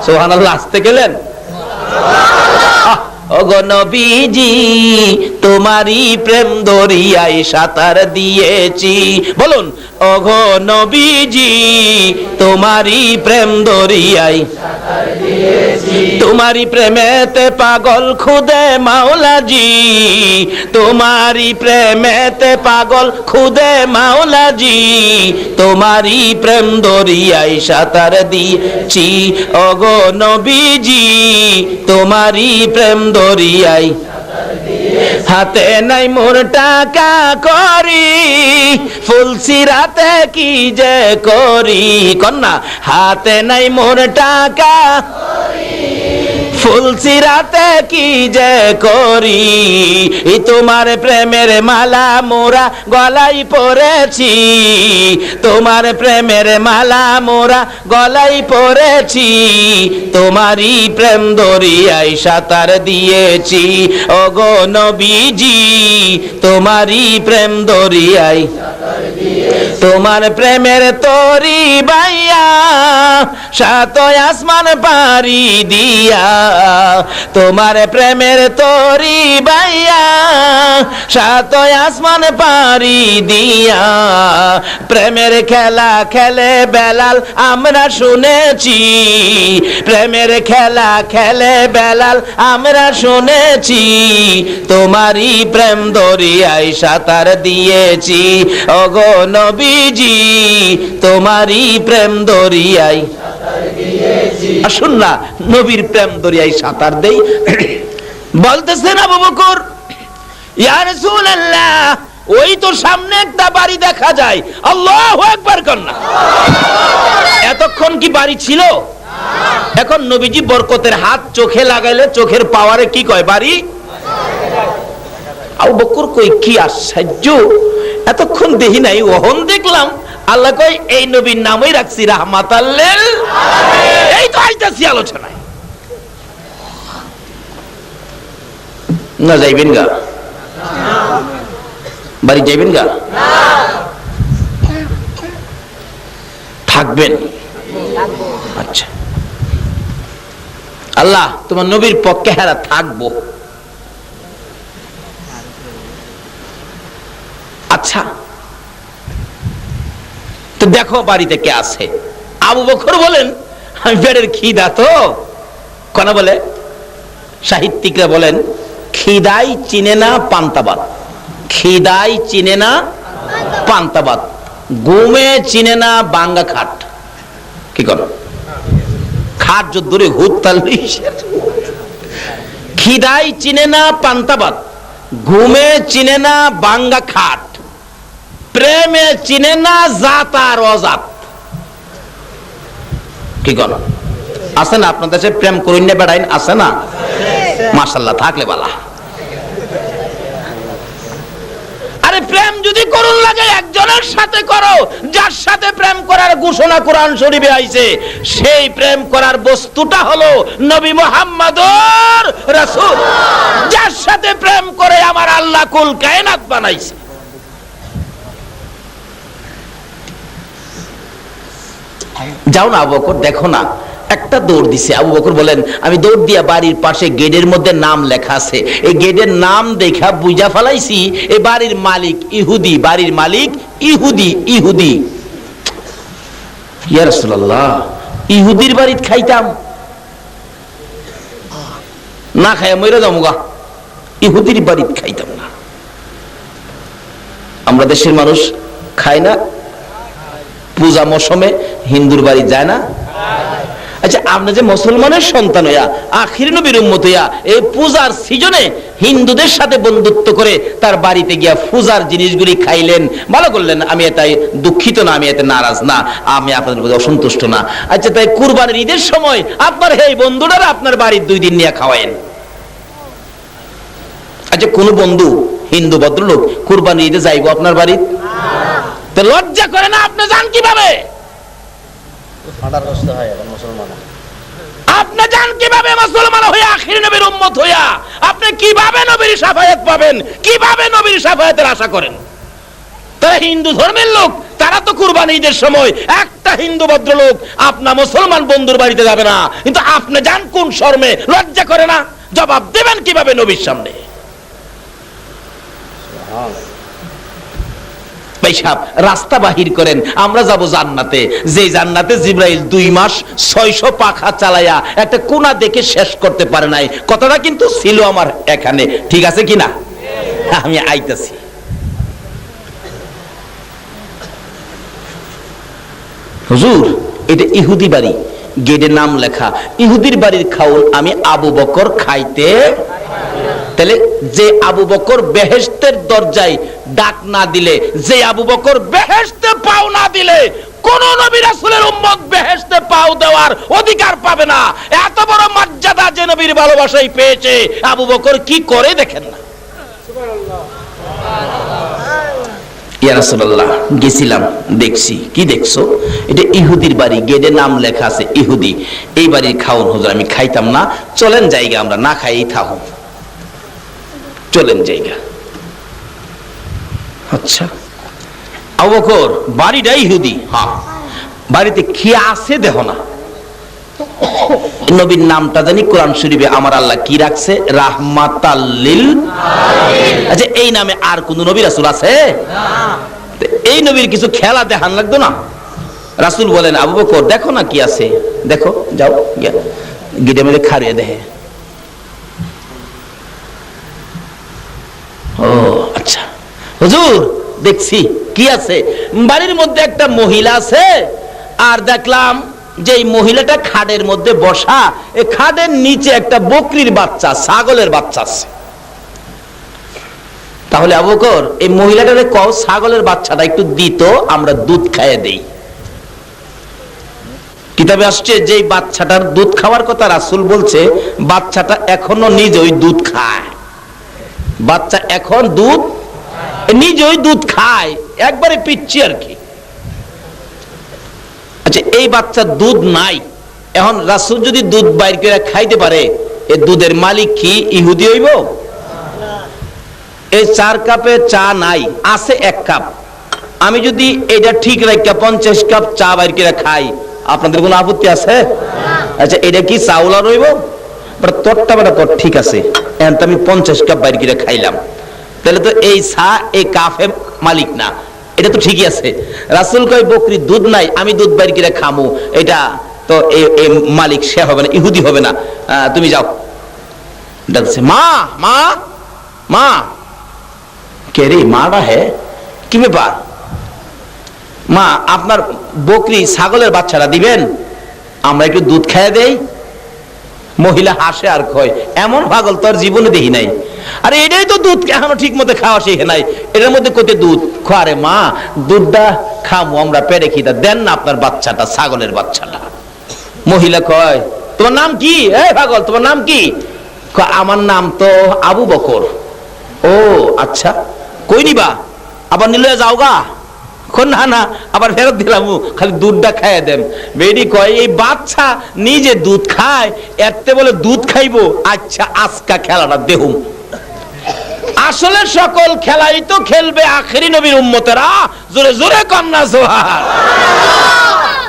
সুবহানাল্লাহ, আসতে গেলেন। ওগো নবীজি, তোমারই প্রেম দরিয়ায় সাঁতার দিয়েছি। বলুন, ওগো নবীজি, তোমারই প্রেম দরিয়ায় সাঁতার দিয়েছি। তোমারই প্রেমেতে পাগল খুদে মাওলাজি, তোমারই প্রেমেতে পাগল খুদে মাওলাজি, তোমারই প্রেম দরিয়ায় সাঁতার দিয়েছি। ওগো নবীজি, তোমারই প্রেম দরিয়ায় হাতে নাই মোর টাকা করি, ফুলসিরাতে কি যে করি। কন্যা, হাতে নাই মোর টাকা, ফুলসিরাতে কি যে করি। তোমার প্রেমের মালা মোরা গলায় পরেছি, তোমার প্রেমের মালা মোরা গলায় পরেছি, তোমারই প্রেম দরিয়ায় সাঁতার দিয়েছি। ওগো নবীজি, তোমারই প্রেম দরিয়ায় সাঁতার দিয়েছি। তোমার প্রেমের তরি বাইয়া সাত আসমান পারি দিয়া, তোমার প্রেমের তরি বাইয়া সাত আসমান পারি দিয়া, প্রেমের খেলা খেলে বেলাল আমরা শুনেছি, প্রেমের খেলা খেলে বেলাল আমরা শুনেছি, তোমারই প্রেম দরিয়ায় সাঁতার দিয়েছি। ওগো নবীজি, তোমারই প্রেম দরিয়ায় সাঁতার দিয়েছি। আসুন না নবীর প্রেম দরিয়ায় সাঁতার দেই। বলতেছেন আবু বকর, ইয়া রাসূলুল্লাহ, ওই তো সামনে একটা বাড়ি দেখা যায়। আল্লাহু আকবার কন্যা। এতক্ষণ কি বাড়ি ছিল? এখন নবীজি বরকতের হাত চোখে লাগাইলে চোখের পাওয়ারে কি কয়? বাড়ি। আবু বকর কই, কি আশ্চর্য, এতক্ষণ দেখি নাই, ওহন দেখলাম। আল্লাহ কই, এই নবীর নামই রাখছি রাহমাতাল লিল আলামিন। এই তো আইতাছি আলোচনায়। না যাইবেন গা? বাড়ি যাইবেন গা? থাকবেন? আচ্ছা, আল্লাহ তোমার নবীর পক্ষে হারা থাকবো। আচ্ছা, তো দেখো বাড়িতে কে আছে। আবু বকর বলেন, আমি পেটের খিদা তো। কোন বলে, সাহিত্যিকরা বলেন, খিদাই চিনে না পান্তাবাদ, খিদাই চিনে না পান্তাবাদ, ঘুমে চিনে না বাঙ্গা খাট। কি করো? খাট যদ্দূরে হুত তাল্লি খিদাই চিনে না পান্তাবাদ, ঘুমে চিনে না বাঙ্গা খাট, প্রেমে চিনে না জাত আর অজাত। কি গণ আছে না আপনার দেশে? প্রেম করুন না বেড়াইন আছে না? মাশাআল্লাহ, থাকলে বালা। আরে প্রেম যদি করুন লাগে একজনের সাথে করো, যার সাথে প্রেম করার ঘোষণা কোরআন শরীফে আইছে। সেই প্রেম করার বস্তুটা হলো নবী মুহাম্মদুর রাসূল, যার সাথে প্রেম করে আমার আল্লাহ কুল কায়নাত বানাইছে। যাও না আবু বকর, দেখো না, একটা দৌড় দিছে। আবু বকর বলেন, আমি দৌড় দিয়া বাড়ির পাশে গেটের মধ্যে নাম লেখা আছে, এই গেটের নাম দেখা বুঝা ফেলাইছি এই বাড়ির মালিক ইহুদি, বাড়ির মালিক ইহুদি। ইহুদি, ইয়া রাসূলুল্লাহ, ইহুদির বাড়িতে খাইতাম না, খাইয়া মরে যাবো গা, ইহুদির বাড়িতে খাইতাম না। আমরা দেশের মানুষ খায় না, পূজা মৌসুমে হিন্দুর বাড়ি যায় না। আচ্ছা, আপনি যে মুসলমানের সন্তান হইয়া, আখির নবীর উম্মত হইয়া, এই পূজার সিজনে হিন্দুদের সাথে বন্ধুত্ব করে তার বাড়িতে গিয়া পূজার জিনিসগুলি খাইলেন, ভালো করলেন। আমি এটাই দুঃখিত না, আমি এতে নারাজ না, আমি আপনাদের প্রতি অসন্তুষ্ট না। আচ্ছা, তাই কুরবানির ঈদের সময় আপনার এই বন্ধুরা আপনার বাড়ির 2 দিন নিয়ে খাওয়ায়েন। আচ্ছা, কোন বন্ধু হিন্দু ভদ্রলোক কুরবানির ঈদে যাইব আপনার বাড়িতে? তো লজ্জা করে না? আপনি যান কিভাবে? আপনি যান কিভাবে মুসলমান হইয়া, আখির নবীর উম্মত হইয়া? আপনি কিভাবে নবীর শাফায়াত পাবেন? কিভাবে নবীর শাফায়াতের আশা করেন? তারা হিন্দু ধর্মের লোক, তারা তো কুরবানি ঈদের সময় একটা হিন্দু ভদ্রলোক আপনার মুসলমান বন্ধুর বাড়িতে যাবে না, কিন্তু আপনি যান কোন শরমে? লজ্জা করে না? জবাব দেবেন কিভাবে নবীর সামনে? রাস্তা বাহির করেন, আমরা যাব জান্নাতে, যে জান্নাতে জিবরাইল 2 মাস 600 পাখা চালায়া একটা কোনা দেখে শেষ করতে পারে নাই। কথাটা কিন্তু ছিল আমার এখানে, ঠিক আছে কিনা? আমি আইতাছি। হুজুর, এটা ইহুদি বাড়ি, গেটে নাম লেখা, ইহুদির বাড়ির খাউন আমি আবু বকর খাইতে। তাহলে যে আবু বকর বেহেশতের দরজায় ডাক না দিলে, যে আবু বকর বেহেশতে পাও না দিলে, কোন নবী রাসূলের উম্মত বেহেশতে পাও দেওয়ার অধিকার পাবে না। এত বড় মর্যাদা যে নবীর ভালোবাসাই পেয়েছে, আবু বকর কি করে দেখেন না? সুবহানাল্লাহ। ইয়া রাসূলুল্লাহ, গেছিলাম, দেখছি। কি দেখছো? এটা ইহুদির বাড়ি, গেটে নাম লেখা আছে ইহুদি, এই বাড়ির খাউন হুজুর আমি খাইতাম না, চলেন জায়গা, আমরা না খাইই থাকুন, চলেন জায়গা। আচ্ছা, আবু বকর বাড়িটা ইহুদি, হ্যাঁ, বাড়িতে কি আছে দেখো না। নবীর নামটা জানি কোরআন শরীফে আমার আল্লাহ কি রাখছে? রাহমাতাল লিল আলামিন। আচ্ছা, এই নামে আর কোন নবী রাসূল আছে? না। এই নবীর কিছু খেলা দেখান লাগতো না? রাসূল বলেন, আবু বকর দেখো না কি আছে, দেখো, যাও গিয়ে মেরে খাড়িয়ে দেখে। ও আচ্ছা হুজুর, দেখছি কি আছে। বাড়ির মধ্যে একটা মহিলা আছে, আর দেখলাম যে এই মহিলাটা খাটের মধ্যে বসা, এই খাটের নিচে একটা বকরির বাচ্চা, ছাগলের বাচ্চা আছে। তাহলে আবু বকর এই মহিলাটারে কও ছাগলের বাচ্চাটা একটু দিত, আমরা দুধ খাইয়ে দেই। কিতাবে আসছে যে বাচ্চাটার দুধ খাওয়ার কথা রাসূল বলছে, বাচ্চাটা এখনো নিজেই দুধ খায়। বাচ্চা এখন দুধ নিজেই দুধ খায়, একবারে পিচ্ছি আর কি। আচ্ছা, এই বাচ্চার দুধ নাই, এখন রাসূল যদি দুধ বাইর করে খাইতে পারে, এই দুধের মালিক কি ইহুদি হইব? এই 4 কাপে চা নাই, আছে 1 কাপ। আমি যদি এটা ঠিক রাখা 50 কাপ চা বাইর করে খাই, আপনাদের কোনো আপত্তি আছে? আচ্ছা, এটা কি চাউলা রইব? তোরটা বেটা তোর ঠিক আছে, এখন তো আমি 50 কাপ বাইর করে খাইলাম, তাহলে তো এই চা এই কাপে মালিক না, এটা তো ঠিকই আছে। রাসূল কয় বকরির দুধ নাই, আমি দুধ বাইর করে খামু, এটা তো এই মালিক সে হবে না, ইহুদি হবে না, তুমি যাও। ডাকছে, মা মা মা। কে রে? মাটা হে, কি ব্যাপার? মা, আপনার বকরি ছাগলের বাচ্চাটা দিবেন? আমরা একটু দুধ খাইয়ে দেই, মহিলা হাসে আর কয় এমন পাগল তোর জীবনে দেখি নাই। আরে এটাই তো দুধ এখনো ঠিক মতো খাওয়া শিখে নাই, এটার মধ্যে কোতে দুধ খারে মা, দুধটা খামো আমরা পেরে খিদা, দেন না আপনার বাচ্চাটা, ছাগলের বাচ্চাটা। মহিলা কয় তোমার নাম কি? এই পাগল তোমার নাম কি? আমার নাম তো আবু বকর। ও আচ্ছা, কই নিবা? আবার নিলে যাওগা? না না, আবার ফেরত দিলাম, খালি দুধটা খাইয়ে দেন। বেডি কয় এই বাচ্চা নিজে দুধ খায়, এতে বলে দুধ খাইবো? আচ্ছা আজকা খেলাটা দেহুম। আসলে সকল খেলাই তো খেলবে আখেরি নবীর উম্মতেরা, জোরে জোরে কন্যা সুবহান।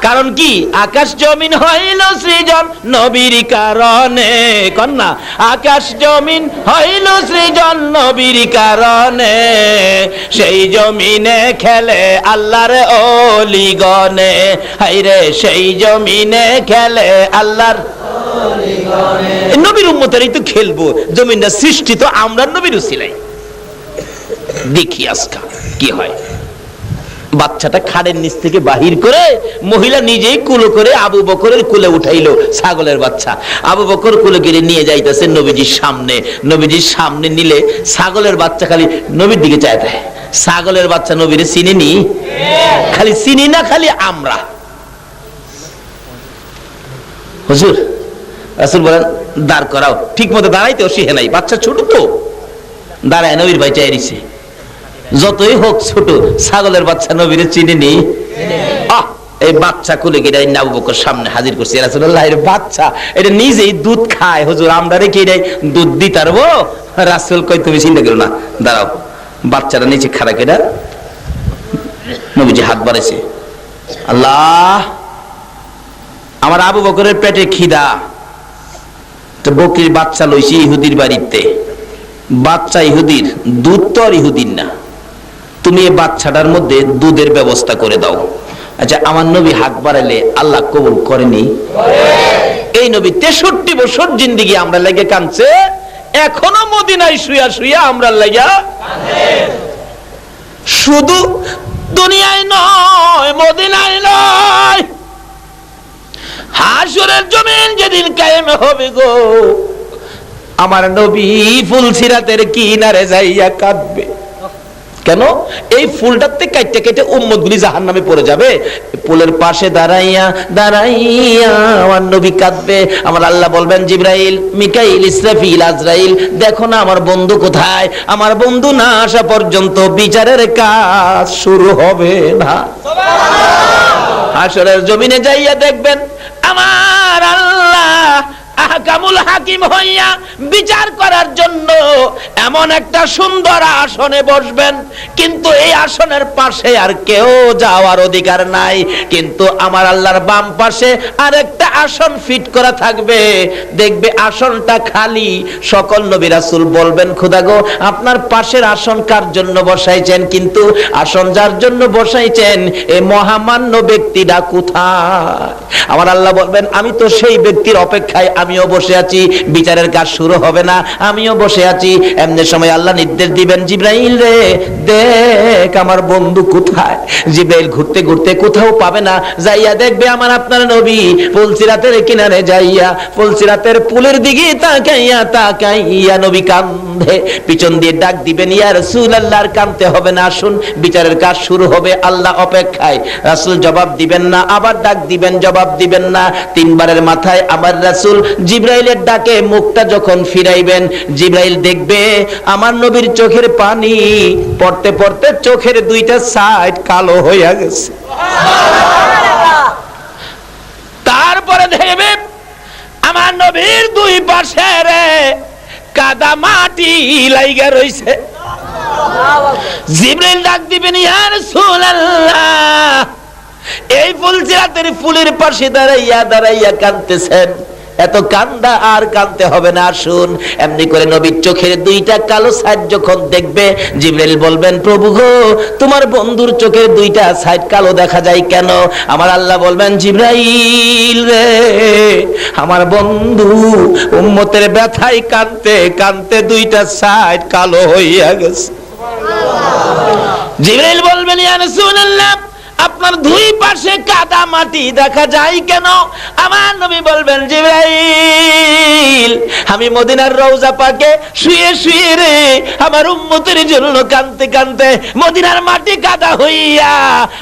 কারণ কি? আকাশ জমিন হইল সৃজন নবীর কারণে, কন্যা আকাশ জমিন হইল সৃজন নবীর কারণে, সেই জমিনে খেলে আল্লাহর ওলিগণে, হায়রে সেই জমিনে খেলে আল্লাহর ওলিগণে। নবীর উম্মতেরাই তো খেলবো, জমিনটা সৃষ্টি তো আমরা নবীর উসিলাই। দেখি আজকা কি হয়। বাচ্চাটা খাড়ের নিচ থেকে বাহির করে মহিলা নিজেই কুলো করে আবু বকরের কুলে উঠাইলো ছাগলের বাচ্চা। আবু বকর কুলে গিয়ে নিয়ে যাইতেছে নবীজির সামনে। নবীজির সামনে নিলে ছাগলের বাচ্চা খালি নবীর দিকে চায় দেয়। ছাগলের বাচ্চা নবীরে চিনিনি, খালি চিনি না, খালি আমরা। হুজুর, রাসূল বলেন দাঁড় করাও। ঠিক মতো দাঁড়াইতেও শিখে নাই, বাচ্চা ছোট তো। দাঁড়ায় নবীর ভাই চাই দিছে, যতই হোক ছোট, ছাগলের বাচ্চা নবীরে চিনিনি। এই বাচ্চা কুলে গিয়ে আবু বকর সামনে হাজির করছে। রাসূলুল্লাহ এর বাচ্চা এটা নিজেই দুধ খায়, হুজুর আমরা রেখে দুধ দিতে পারবো? রাসূল কই তুমি চিন্তা করো না, দাঁড়াও। বাচ্চাটা নিচে খাড়া কেডা, নবীজি হাত বাড়াইছে, আল্লাহ আমার আবু বকরের পেটে খিদা, তো বকরির বাচ্চা লইছি ইহুদির বাড়িতে, বাচ্চা ইহুদির, দুধ তো আর ইহুদির না, তুমি এই বাচ্চাটার মধ্যে দুধের ব্যবস্থা করে দাও। আচ্ছা আমার নবী হাত বাড়াইলে আল্লাহ কবুল করেনি? এই নবী 63 বছর জিন্দেগি আমরা লেগে কাঁদছে, এখনো মদিনায় শুয়া শুয়া আমরা লেগে শুধু দুনিয়ায় নয়, মদিনায় নয়, হাসরের জমিন যেদিন কায়েম হবে গো, আমার নবী ফুলসিরাতের কিনারে যাইয়া কাঁদবে। কেন? এই ফুলটাতে কাটতে কেটে উম্মত গুলি জাহান্নামে পড়ে যাবে। ফুলের পাশে দাঁড়াইয়া দাঁড়াইয়া আমার নবী কাঁদবে। আমার আল্লাহ বলবেন জিবরাইল, মিকাইল, ইসরাফিল, আজরাইল, দেখো না আমার বন্ধু কোথায়? আমার বন্ধু না আসা পর্যন্ত বিচারের কাজ শুরু হবে না। হাসরের জমিনে যাইয়া দেখবেন আমার আল্লাহ আহকামুল হাকিম হইয়া বিচার করার জন্য এমন একটা সুন্দর আসনে বসবেন, কিন্তু এই আসনের পাশে আর কেউ যাওয়ার অধিকার নাই। কিন্তু আমার আল্লাহর বাম পাশে আরেকটা আসন ফিট করা থাকবে, দেখবে আসনটা খালি। সকল নবী রাসূল বলবেন খোদা গো আপনার পাশের আসন কার জন্য বসাইছেন? কিন্তু আসন যার জন্য বসাইছেন এই মহামান্য ব্যক্তিটা কোথায়? আমার আল্লাহ বলবেন আমি তো সেই ব্যক্তির অপেক্ষায় আমিও বসে আছি, বিচারের কাজ শুরু হবে না, আমিও বসে আছি। এমনি সময় আল্লাহ নির্দেশ দিবেন জিবরাইল রে দেখ আমার বন্ধু কোথায়? জিবরাইল ঘুরতে ঘুরতে কোথাও পাবে না, যাইয়া দেখবে আমার আপনার নবী ফুলসিরাতের কিনারে যাইয়া ফুলসিরাতের পুলের দিকে তাকাইয়া তাকাইয়া নবী কাঁদে। পিছন দিয়ে ডাক দিবেন ইয়া রাসূলুল্লাহ, আর কাঁদতে হবে না, আসুন বিচারের কাজ শুরু হবে। আল্লাহ অপেক্ষায়। রাসূল জবাব দিবেন না, আবার ডাক দিবেন, জবাব দিবেন না। তিনবারের মাথায় আমার রাসূল জিবরাইলের ডাকে মুখটা যখন ফিরাইবেন, জিবরাইল দেখবে আমার নবীর চোখের পানি পড়তে পড়তে চোখের দুইটা সাইড কালো হয়ে গেছে। তারপরে দেখবে আমার নবীর দুই পাশে রে কাদা মাটি লাইগা রইছে। জিবরাইল ডাক দিবেন ইয়া রাসূলুল্লাহ, এই ফুলসিরাতের ফুলের পাশে দাঁড়াইয়া দাঁড়াইয়া কাঁদতেছেন, এত কান্দা আর কাঁদতে হবে না, আসুন। এমনি করে নবীর চোখের দুইটা কালো সাইড যখন দেখবে জিবরাইল বলবেন প্রভু গো তোমার বন্ধুর চোখের দুইটা সাইড কালো দেখা যায় কেন? আমার আল্লাহ বলবেন জিবরাইল রে আমার বন্ধু উম্মতের ব্যথায় কাঁদতে কাঁদতে দুইটা সাইড কালো হইয়া গেছে। জিবরাইল বলবেন ইয়া রাসূলুল্লাহ আপনার দুই পাশে কাদা মাটি দেখা যায় কেন? আমার নবী বলবেন, জিবরাইল, আমি মদিনার রওজা পাকে শুয়ে শুয়ে রে আমার উম্মতের জন্য কাঁদতে কাঁদতে মদিনার মাটি কাদা হইয়া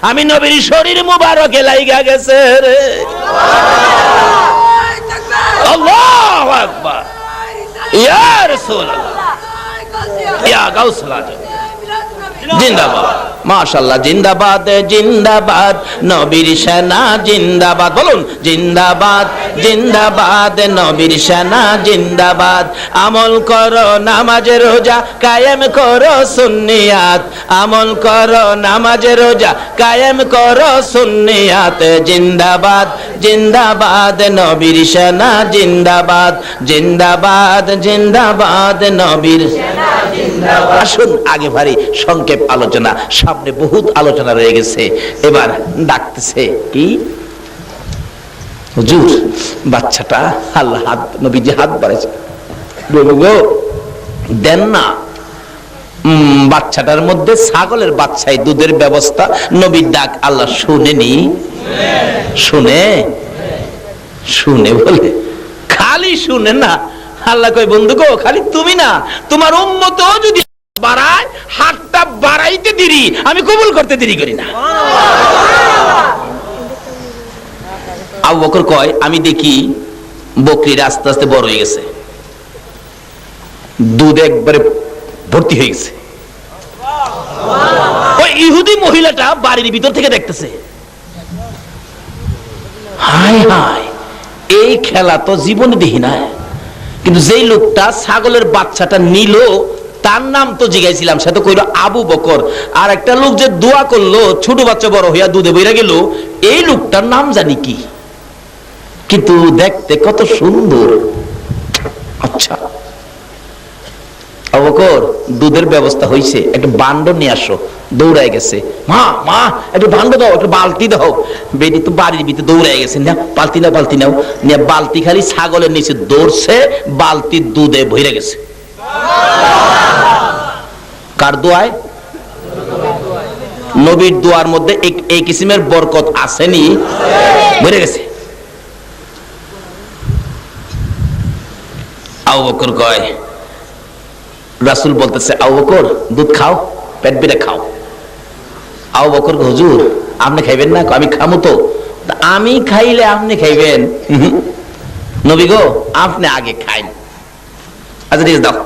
আমি নবীর শরীর মুবারকে লাইগা গেছে রে। আল্লাহু আকবার, ইয়া রাসূলুল্লাহ, ইয়া গাউসুল আজম, জিন্দাবাদ, মাশাআল্লাহ, জিন্দাবাদ জিন্দাবাদ নবীর সেনা জিন্দাবাদ, বলুন জিন্দাবাদ জিন্দাবাদ নবীর সেনা জিন্দাবাদ। আমল করো নামাজ রোজা কায়েম করো সুন্নিয়াত, আমল করো নামাজ রোজা কায়েম করো সুন্নিয়াত। জিন্দাবাদ জিন্দাবাদ নবীর সেনা জিন্দাবাদ, জিন্দাবাদ জিন্দাবাদ নবীর সেনা জিন্দাবাদ। আসুন আগে ভারী সংক্ষেপ আলোচনা, সামনে বহুত আলোচনা রয়ে গেছে। এবার ডাকতেছে কি, হুজুর বাচ্চাটা, আল্লাহ হাত, নবীজি হাত বাড়াইছে, দেন না। বাচ্চাটার মধ্যে ছাগলের বাচ্চায় দুধের ব্যবস্থা, নবীর ডাক আল্লাহ শুনেনি, শুনে শুনে বলে খালি শুনে না, আল্লাহ কয় বন্ধু গো, খালি তুমি না, তোমার উম্মত যদি বাড়ায়, হাতটা বাড়াইতে দেরি, আমি কবুল করতে দেরি করি না। আবু বকর কয়, আমি দেখি বকরির আস্তে আস্তে বড় হয়ে গেছে, দুধ একবারে ভর্তি হয়ে গেছে। ওই ইহুদি মহিলাটা বাড়ির ভিতর থেকে দেখতেছে, হায় হায়, এই খেলা তো জীবনে দেখি না। কিন্তু যেই লোকটা ছাগলের বাচ্চাটা নিল, তার নাম তো জিজ্ঞাসিলাম, সে তো কইল আবু বকর। আর একটা লোক যে দোয়া করলো, ছোট বাচ্চা বড় হইয়া দুধে বইরা গেল, এই লোকটার নাম জানি কি, কিন্তু দেখতে কত সুন্দর। আচ্ছা আবু বকর, দুধের ব্যবস্থা হইছে, একটা বান্ড নিয়ে আসো। দৌড়ায় গেছে, মা মা একটু বান্ড দাও, একটু বালতি দাও। বেটি তো বাড়ির ভিতরে দৌড়ায় গেছে, না বালতি নাও, বালতি নাও। নিয়ে বালতি খালি ছাগলের নিচে দৌড়ছে, বালতি দুধে ভরে গেছে। কার দোয়ায়? নবীর দোয়ার মধ্যে এই কিসিমের বরকত আসেনি, ভরে গেছে। আবু বকর কয়, রাসূল বলতেছে, আবু বকর দুধ খাও, পেট বেড়ে খাও। আবু বকর, হুজুর আপনি খাইবেন না? আমি খামু তো। আমি খাইলে আপনি খাইবেন? নবী গো, আপনি আগে খাইন। আচ্ছা ঠিক আছে, দাও।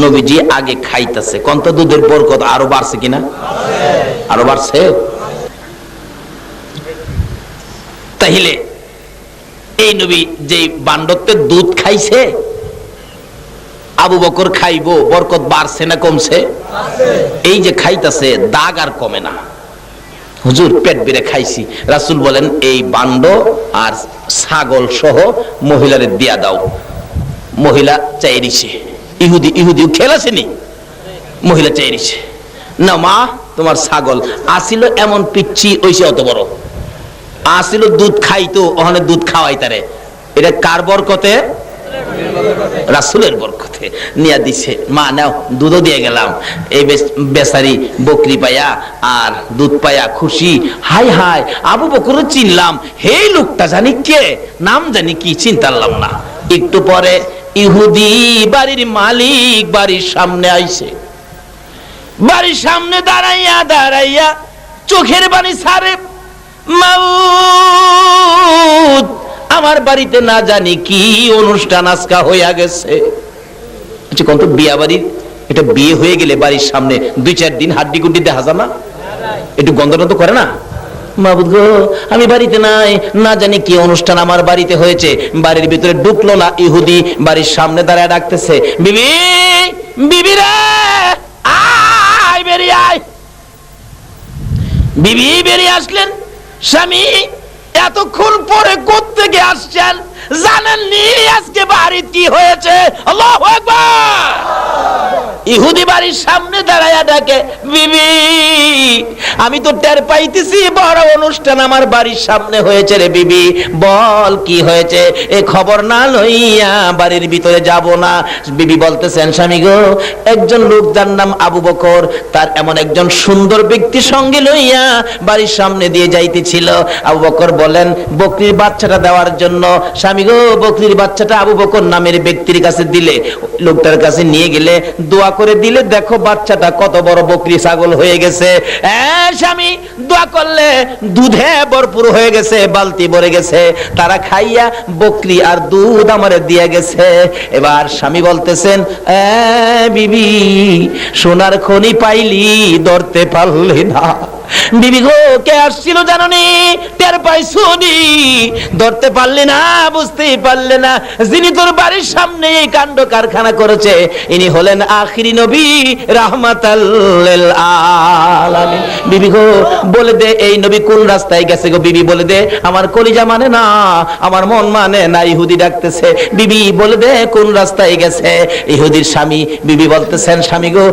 নবীজি আগে খাইতেছে, কত দুধের বরকত আরো বাড়ছে কিনা? আরো বাড়ছে। তাইলে এই নবী যে বান্ডত্বের দুধ খাইছে, আবু বকর খাইবো, বরকত বাড়ছে না কমছে? এই যে খাইতেছে, দাগ আর কমে না। হুজুর পেট বেড়ে খাইছি। রাসূল বলেন, এই বান্ড আর ছাগল সহ মহিলারে দিয়া দাও। মহিলা চাইরিছে, ইহুদি খেলাছেনি, মহিলা চাইরিছে, না মা তোমার ছাগল আসিল, এমন পিচ্ছি ওইসে অত বড় আসিল, দুধ খাইতো, ওখানে দুধ খাওয়াই তারে। এটা কার বরকতে? রাসূলের বরকতে নিয়া দিছে। মা নাও, দুধও দিয়ে গেলাম। এই বেচারি বকরি পায়া আর দুধ পায়া খুশি। হাই হাই, আবু বকর চিনলাম, হে লোকটা জানি কে, নাম জানি কি, চিন্তালাম না। একটু পরে ইহুদি বাড়ির মালিক বাড়ির সামনে আইছে। বাড়ির সামনে দাঁড়াইয়া চোখের পানি ছাড়ে, মাউত, আমার বাড়িতে না জানি কি অনুষ্ঠান আজকা হইয়া গেছে। কোন বিয়া বাড়ির, এটা বিয়ে হয়ে গেলে বাড়ির সামনে 2-4 দিন হাড্ডি গুড্ডি দেখা যায় না, একটু গন্ধ টন্ধ করে না? মাবুদ গো, আমি বাড়িতে নাই, না জানি কি অনুষ্ঠান আমার বাড়িতে হয়েছে। বাড়ির ভিতরে ঢুকলো না, ইহুদি বাড়ির সামনে দাঁড়ায় ডাকতেছে, বিবি বিবি রে আয়, বেরিয়ে আয়। বিবি বেরিয়ে আসলেন। স্বামী এতক্ষণ পরে কোত্থেকে আসছেন? জানেননি আজকে বাড়ির কি হয়েছে? আল্লাহু আকবার। ইহুদি বাড়ির সামনে দাঁড়ায়া ডাকে, বিবি আমি তো টের পাইতেছি বড় অনুষ্ঠান আমার বাড়ির সামনে হয়েছে রে বিবি, বল কি হয়েছে? এ খবর না লইয়া বাড়ির ভিতরে যাব না। বিবি বলতেছেন, স্বামী গো, একজন লোক যার নাম আবু বকর, তার এমন একজন সুন্দর ব্যক্তি সঙ্গে লইয়া বাড়ির সামনে দিয়ে যাইতেছিল। আবু বকর বলেন বকরির বাচ্চাটা দেওয়ার জন্য। স্বামী গো, বকরির বাচ্চাটা আবু বকর নামের ব্যক্তির কাছে দিলে, লোকটার কাছে নিয়ে গেলে দোয়া করে দিলে, দেখো বাচ্চাটা কত বড় বকরি ছাগল হয়ে গেছে। স্বামী দোয়া করলে দুধে ভরপুর হয়ে গেছে, বালতি ভরে গেছে। তারা খাইয়া বকরি আর দুধ আমারে দিয়ে গেছে। এবার স্বামী বলতেছেন, বিবি সোনার খনি পাইলি, ধরতে পারলি না। বিবি গো, কে আসছিল জানোনি? টের পাইছুনি? ধরতে পারলি না, বুঝতেই পারলে না। যিনি তোর বাড়ির সামনে এই কাণ্ড কারখানা করেছে, ইনি হলেন আখিরি নবী রাহমাতাল লিল আলামিন। বিবি গো, বলে দে এই নবী কোন রাস্তায় গেছে গো? বিবি বলে দে, আমার কলিজা মানে না, আমার মন মানে না, ইহুদি ডাকতেছে। বিবি বলে দে কোন রাস্তায় গেছে? ইহুদির স্বামী। বিবি বলতেছেন, স্বামী গো,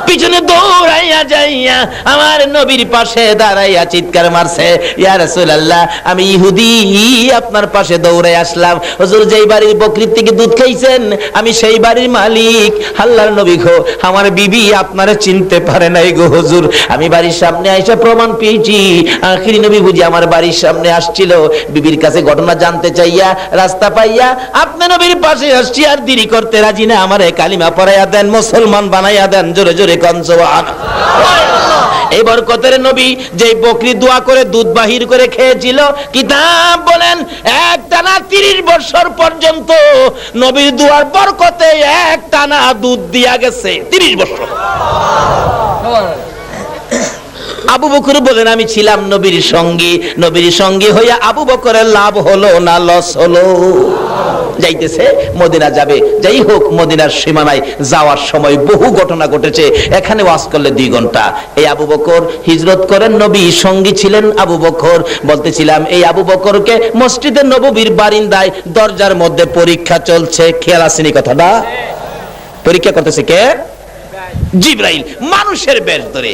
পিছনে দৌড়াইয়া যাইয়া আমার নবীর পাশে দাঁড়াইয়া চিৎকার মারছে, ইয়া রাসূলুল্লাহ, আমি ইহুদি আপনার পাশে দৌড়ে আসলাম। হুজুর, যেই বাড়ির বকরির থেকে দুধ খাইছেন, আমি সেই বাড়ির মালিক। আল্লাহর নবী গো, আমার বিবি আপনারে চিনতে পারে নাই গো হুজুর। আমি বাড়ির সামনে আইসা প্রমাণ পেয়েছি, আখিরি নবী বুঝি আমার বাড়ির সামনে আসছিল। বিবির কাছে ঘটনা জানতে চাইয়া রাস্তা পাইয়া আপনি নবীর পাশে আসছি, আর দেরি করতে রাজি না। আমারে কালিমা পড়াইয়া দেন, মুসলমান বানাইয়া দেন। জোরে জোরে কোন সুবহানাল্লাহ। এই বরকতের নবী যে বকরি দোয়া করে দুধ বাহির করে খেয়েছিল, কিতাব বলেন একটানা 30 বছর পর্যন্ত নবীর দোয়ার বরকতে একটানা দুধ দিয়া গেছে। 30 বছর। আবু বকর বলেন, আমি ছিলাম নবীর সঙ্গী। নবীর সঙ্গী হইয়া আবু বকরের লাভ হলো না লস হলো? যাইতেছে, মদিনা যাবে। যাই হোক, মদিনার সীমানায় যাওয়ার সময় বহু ঘটনা ঘটেছে। এখানে ওয়াজ করলে 2 ঘন্টা। এই আবু বকর হিজরত করেন, নবী সঙ্গী ছিলেন আবু বকর। বলতেছিলাম, এই আবু বকরকে মসজিদে নববীর বারিন্দায় দরজার মধ্যে পরীক্ষা চলছে। খেয়াল আসেনি কথাটা? পরীক্ষা করতেছে কে? জিবরাইল, মানুষের বেশ ধরে।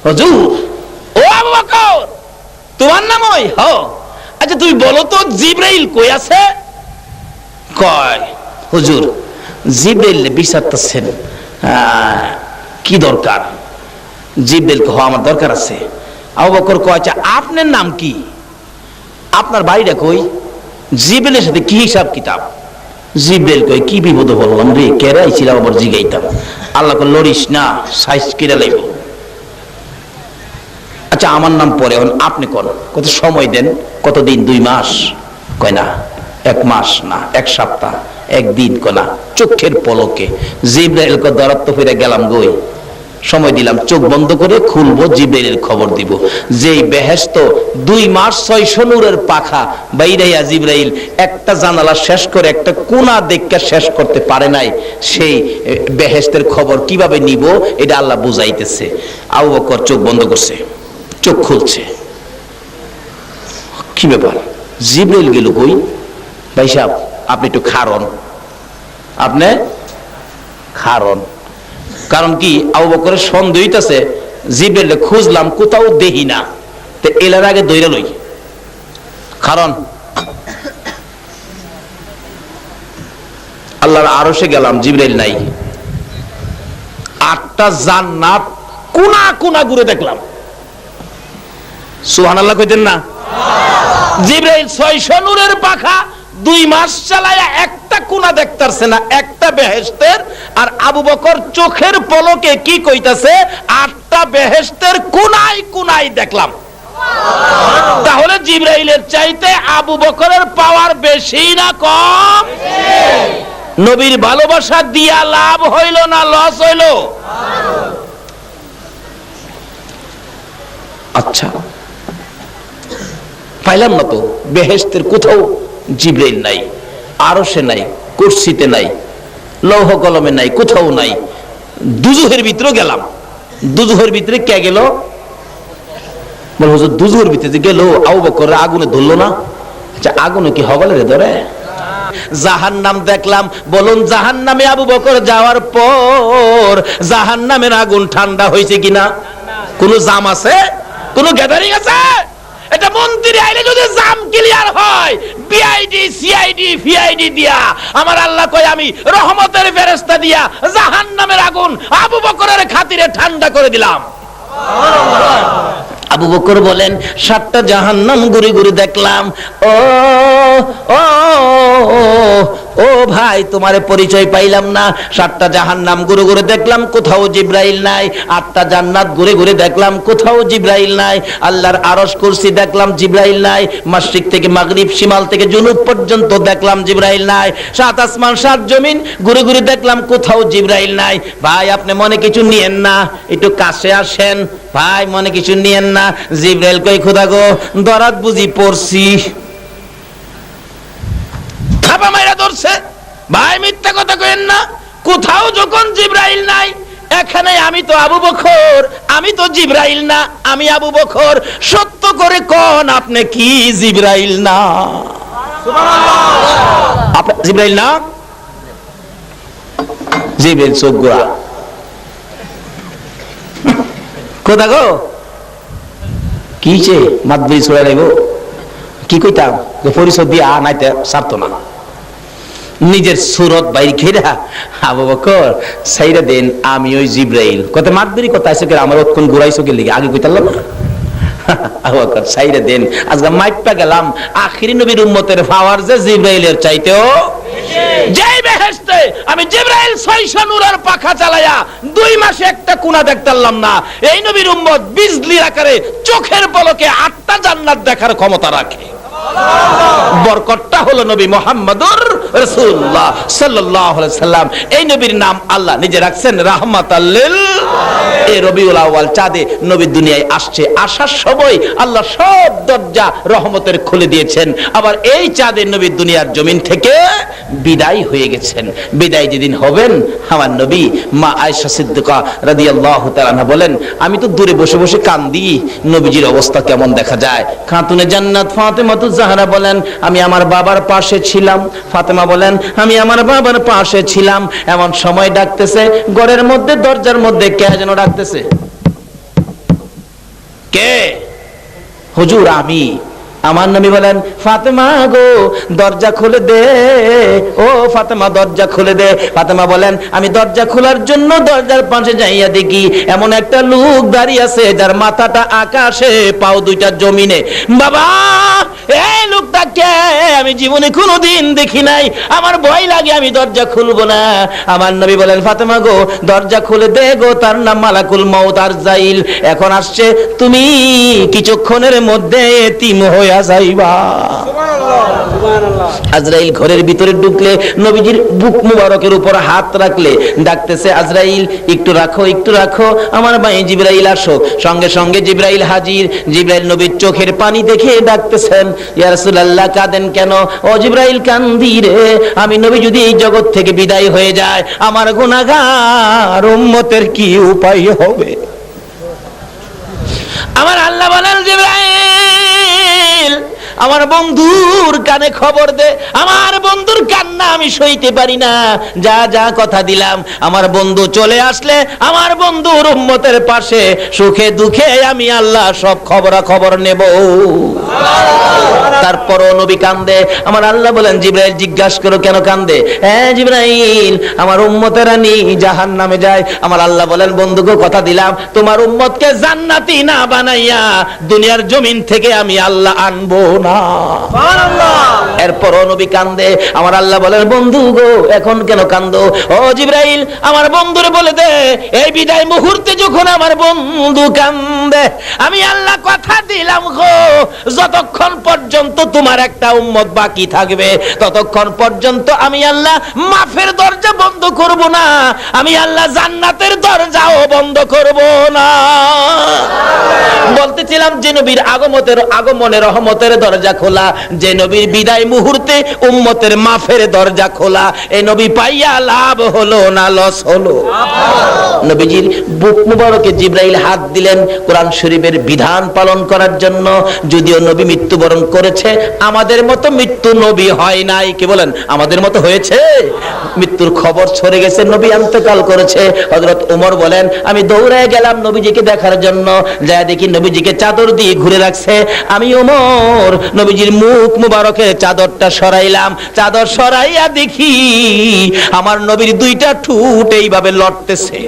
হুজুর, ও আবু বকর, তোমার নাম ওই? আচ্ছা তুমি বলো তো জিবরাইল কই আছে? কয়, হুজুর জিবরাইল বিচারতেছেন, কি দরকার? জিবরাইল কয়, আমার দরকার আছে। আবু বকর কয়, আচ্ছা আপনার নাম কি? আপনার বাড়িটা কই? জিবরাইলের সাথে কি হিসাব কিতাব? জিবরাইল কয়, কি বিপদ বললাম রে, কেরাই ছিলাম আবার জিগাইতাম। আল্লাহ কয়, লড়িস না, সাইজ কিরা লাইব। আচ্ছা আমার নাম পরে, আপনি কোন কত সময় দেন? কতদিন? 2 মাস? কয় না, 1 মাস না, 1 সপ্তাহ, 1 দিন। কনা চোখের পলকে। জিবরাইল কয়, দরাত্ত ফিরে গেলাম গই, সময় দিলাম, চোখ বন্ধ করে খুলবো, জিবরাইলের খবর দিব। যেই বেহেশত 2 মাস 600 নূরের পাখা বাইরাইয়া জিবরাইল একটা জানালা শেষ করে একটা কোনা দেখা শেষ করতে পারে নাই, সেই বেহেশতের খবর কিভাবে নিব এটা আল্লাহ বুঝাইতেছে। আবু বকর চোখ বন্ধ করছে, চোখ খুলছে। কি ব্যাপার? জিবরাইল গেল কই? ভাই সাহেব আপনি একটু খারণ, আপনি খারণ। কারণ কি? আবু বকরের সন্দেহ হইতাছে, জিবরাইল খুঁজলাম কোথাও দেখি না, তো এলার আগে দইরা লই। কারণ আল্লাহর আরশে গেলাম, জিবরাইল নাই। 8টা জান্নাত কোনা কোনা ঘুরে দেখলাম। সুবহানাল্লাহ কইতেন না? জিবরাইল 600 নূরের পাখা 2 মাস চালায়া একটা কোনা দেখতারছে না, একটা বেহেশতের। আর আবু বকর চোখের পলকে কি কইতাছে, 8টা বেহেশতের কোনায় কোনায় দেখলাম। তাহলে জিবরাইলের চাইতে আবু বকরের পাওয়ার বেশি না কম? নবীর ভালোবাসা দিয়া লাভ হইল না লস হইল? আচ্ছা পাইলাম না তো, বেহেশতের কোথাও জিবরাইল নাই, আরশে নাই, কুরসিতে নাই, লৌহ কলমে নাই, কোথাও নাই। দুজুহের ভিতরে গেলাম, দুজুহের ভিতরে কে গেল? বল হুজুর দুজুহের ভিতরে গেল, আবু বকর আগুনে ধরলো না? আচ্ছা আগুনে কি হগলের ধরে? জাহান্নাম দেখলাম। বলুন জাহান্নামে আবু বকর যাওয়ার পর জাহান্নামের আগুন ঠান্ডা হয়েছে কিনা? কোন জাম আছে, কোন গ্যাদারিং আছে? এটা মন্ত্রী আইলে যদি জাম ক্লিয়ার হয়, বিআইডি সিআইডি ভিআইডি দিয়া আমার আল্লাহ কয় আমি রহমতের ফেরেশতা দিয়া জাহান্নামের আগুন আবু বকরের খাতিরে ঠান্ডা করে দিলাম। আবু বকর বলেন 7টা জাহান্নাম ঘুরে ঘুরে দেখলাম। ও ও ও ভাই, তোমার পরিচয় পাইলাম না। 7টা জাহান্নাম ঘুরে ঘুরে দেখলাম, কোথাও জিবরাইল নাই। 8টা জান্নাত ঘুরে ঘুরে দেখলাম, কোথাও জিবরাইল নাই। আল্লাহর আরশ কুরসি দেখলাম, জিবরাইল নাই। মাশরিক থেকে মাগরিব, শিমাল থেকে জুনুব পর্যন্ত দেখলাম, জিবরাইল নাই। 7 আসমান 7 জমিন ঘুরে ঘুরে দেখলাম, কোথাও জিবরাইল নাই। ভাই আপনি মনে কিছু নিয়েন না, একটু কাছে আসেন। ভাই মনে কিছু নিয়েন না। জিবরাইল কই খোদা গো, দরাত বুঝি পড়ছি। থাপা মাইরা ধরছে। ভাই মিথ্যা কথা কইেন না, কোথাও যখন জিবরাইল নাই, এখানে আমি তো আবু বকর, আমি তো জিবরাইল না, আমি আবু বকর। সত্য করে কোন আপনি কি জিবরাইল না? সুবহানাল্লাহ। আপনি জিবরাইল না? জিবরাইল চোখ গোড়া। কোথা গো কিছে মাতবি ছড়া লাইব কি কইতাম যে পরিচয় দিয়া নাইতে ছাড়তো না। নিজের সুরত বাইর খেরা আবু বকর সাইরা দেন আমি ওই জিবরাইল। কত মাতবি কথা আছে কে আমার অতক্ষণ ঘুরাইছো কে লিগে আগে কইতাম না। আবু বকর সাইরা দেন আজকে মাইপা গেলাম আখিরি নবীর উম্মতের পাওয়ার যে জিবরাইলের চাইতেও যেই বেহেশতে আমি জিবরাইল 600 নূরের পাখা চালায়া 2 মাসে একটা কোণা দেখতাম না, এই নবীর উম্মত বিজলির আকারে চোখের পলকে 8টা জান্নাত দেখার ক্ষমতা রাখে। বরকতটা হলো নবী মুহাম্মদুর রাসূলুল্লাহ সাল্লাল্লাহু আলাইহি সাল্লাম। এই নবীর নাম আল্লাহ নিজে রাখছেন রাহমাতাল লিল। এই রবিউল আউয়াল চাঁদে নবী দুনিয়ায় আসছে, আসার সময় আল্লাহ সব দরজা রহমতের খুলে দিয়েছেন। আবার এই চাঁদে নবী দুনিয়ার জমিন থেকে বিদায় হয়ে গেছেন। বিদায় যেদিন হবেন আমার নবী মা আয়েশা সিদ্দিকা রাদিয়াল্লাহু তাআলা আনহা বলেন আমি তো দূরে বসে বসে কান্দি, নবীজির অবস্থা কেমন দেখা যায়। খাতুনে জান্নাত ফাতেমা জাহরা বলেন আমি আমার বাবার পাশে ছিলাম। ফাতেমা বলেন আমি আমার বাবার পাশে ছিলাম। এমন সময় ডাকতেছে, ঘরের মধ্যে দরজার মধ্যে কে যেন ডাকতেছে। কে? হুজুর আমি। আমার নবী বলেন ফাতেমা গো দরজা খুলে দে, ও ফাতেমা দরজা খুলে দে। ফাতেমা বলেন আমি দরজা খোলার জন্য দরজার পাশে যাইয়া দেখি এমন একটা লোক দাঁড়িয়ে আছে যার মাথাটা আকাশে, পাও 2টা জমিনে। বাবা এই লোকটা কে? আমি জীবনে কোনোদিন দেখি নাই, আমার ভয় লাগে, আমি দরজা খুলবো না। আমার নবী বলেন ফাতেমা গো দরজা খুলে দে গো, তার নাম মালাকুল মউত আরজাইল। এখন আসছে, তুমি কিছুক্ষণের মধ্যে এতিম হয়ে যাইবা। আজরাইল ঘরের ভিতরে ঢুকলে নবীজির বুক মুবারকের উপর হাত রাখলে ডাকতেছে আজরাইল একটু রাখো, একটু রাখো, আমার ভাই জিবরাইল আসো। সঙ্গে সঙ্গে জিবরাইল হাজির। জিবরাইল নবীর চোখের পানি দেখে ডাকতেছেন ইয়া রাসূলুল্লাহ কাঁদেন কেন? ও জিবরাইল কান্দি রে, আমি নবী যদি এই জগৎ থেকে বিদায় হয়ে যায় আমার গুনাহগার উম্মতের কি উপায় হবে? আমার আল্লাহ বলেন জিবরাইল আমার বন্ধুর কানে খবর দে, আমার বন্ধুর কান্না আমি সইতে পারি না। যা যা কথা দিলাম, আমার বন্ধু চলে আসলে আমার বন্ধুর উম্মতের পাশে সুখে দুঃখে আমি আল্লাহ সব খবরাখবর নেব। তারপরও নবী কান্দে। আমার আল্লাহ বলেন জিবরাইল জিজ্ঞাসা করো কেন কান্দে? হ্যাঁ জিবরাইল আমার উম্মতেরা নি জাহান্নামে যায়। আমার আল্লাহ বলেন বন্ধুকে কথা দিলাম তোমার উম্মতকে জান্নাতি না বানাইয়া দুনিয়ার জমিন থেকে আমি আল্লাহ আনবো না। এরপরও নবী কান্দে। আমার আল্লাহ বলেন বন্ধু গো এখন কেন কান্দো? ও জিবরাইল আমার বন্ধুরে বলে দে এই বিদায় মুহূর্তে যখন আমার বন্ধু কান্দে আমি আল্লাহ কথা দিলাম গো যতক্ষণ পর্যন্ত তোমার একটা উম্মত বাকি থাকবে ততক্ষণ পর্যন্ত আমি আল্লাহ মাফের দরজা বন্ধ করব না, আমি আল্লাহ জান্নাতের দরজাও বন্ধ করব না। বলতেছিলাম যে নবীর আগমনে রহমতের দরজা খোলা, যে নবীর বিদায় মুহূর্তে উম্মতের মাফের দরজা খোলা। এই নবী পাইয়া লাভ হলো না লস হলো? নবীজির বুক মুবারকে জিবরাইল হাত দিলেন কোরআন শরীফের বিধান পালন করার জন্য। যদিও নবী মৃত্যুবরণ করেছে, আমাদের মতো মৃত্যু নবী হয় নাই। কি বলেন, আমাদের মতো হয়েছে? মৃত্যুর খবর ছড়ে গেছে, নবী ইন্তেকাল করেছে। হযরত ওমর বলেন, আমি দৌড়ায় গেলাম নবীজিকে দেখার জন্য। যা দেখি নবীজিকে চাদর দিয়ে ঘুরে রাখছে। আমি ওমর নবীজির মুখ মুবারকে চাদরটা সরাইলাম। চাদর সরাইয়া দেখি আমার নবীর দুইটা ঠোঁট এইভাবে লড়তেছে।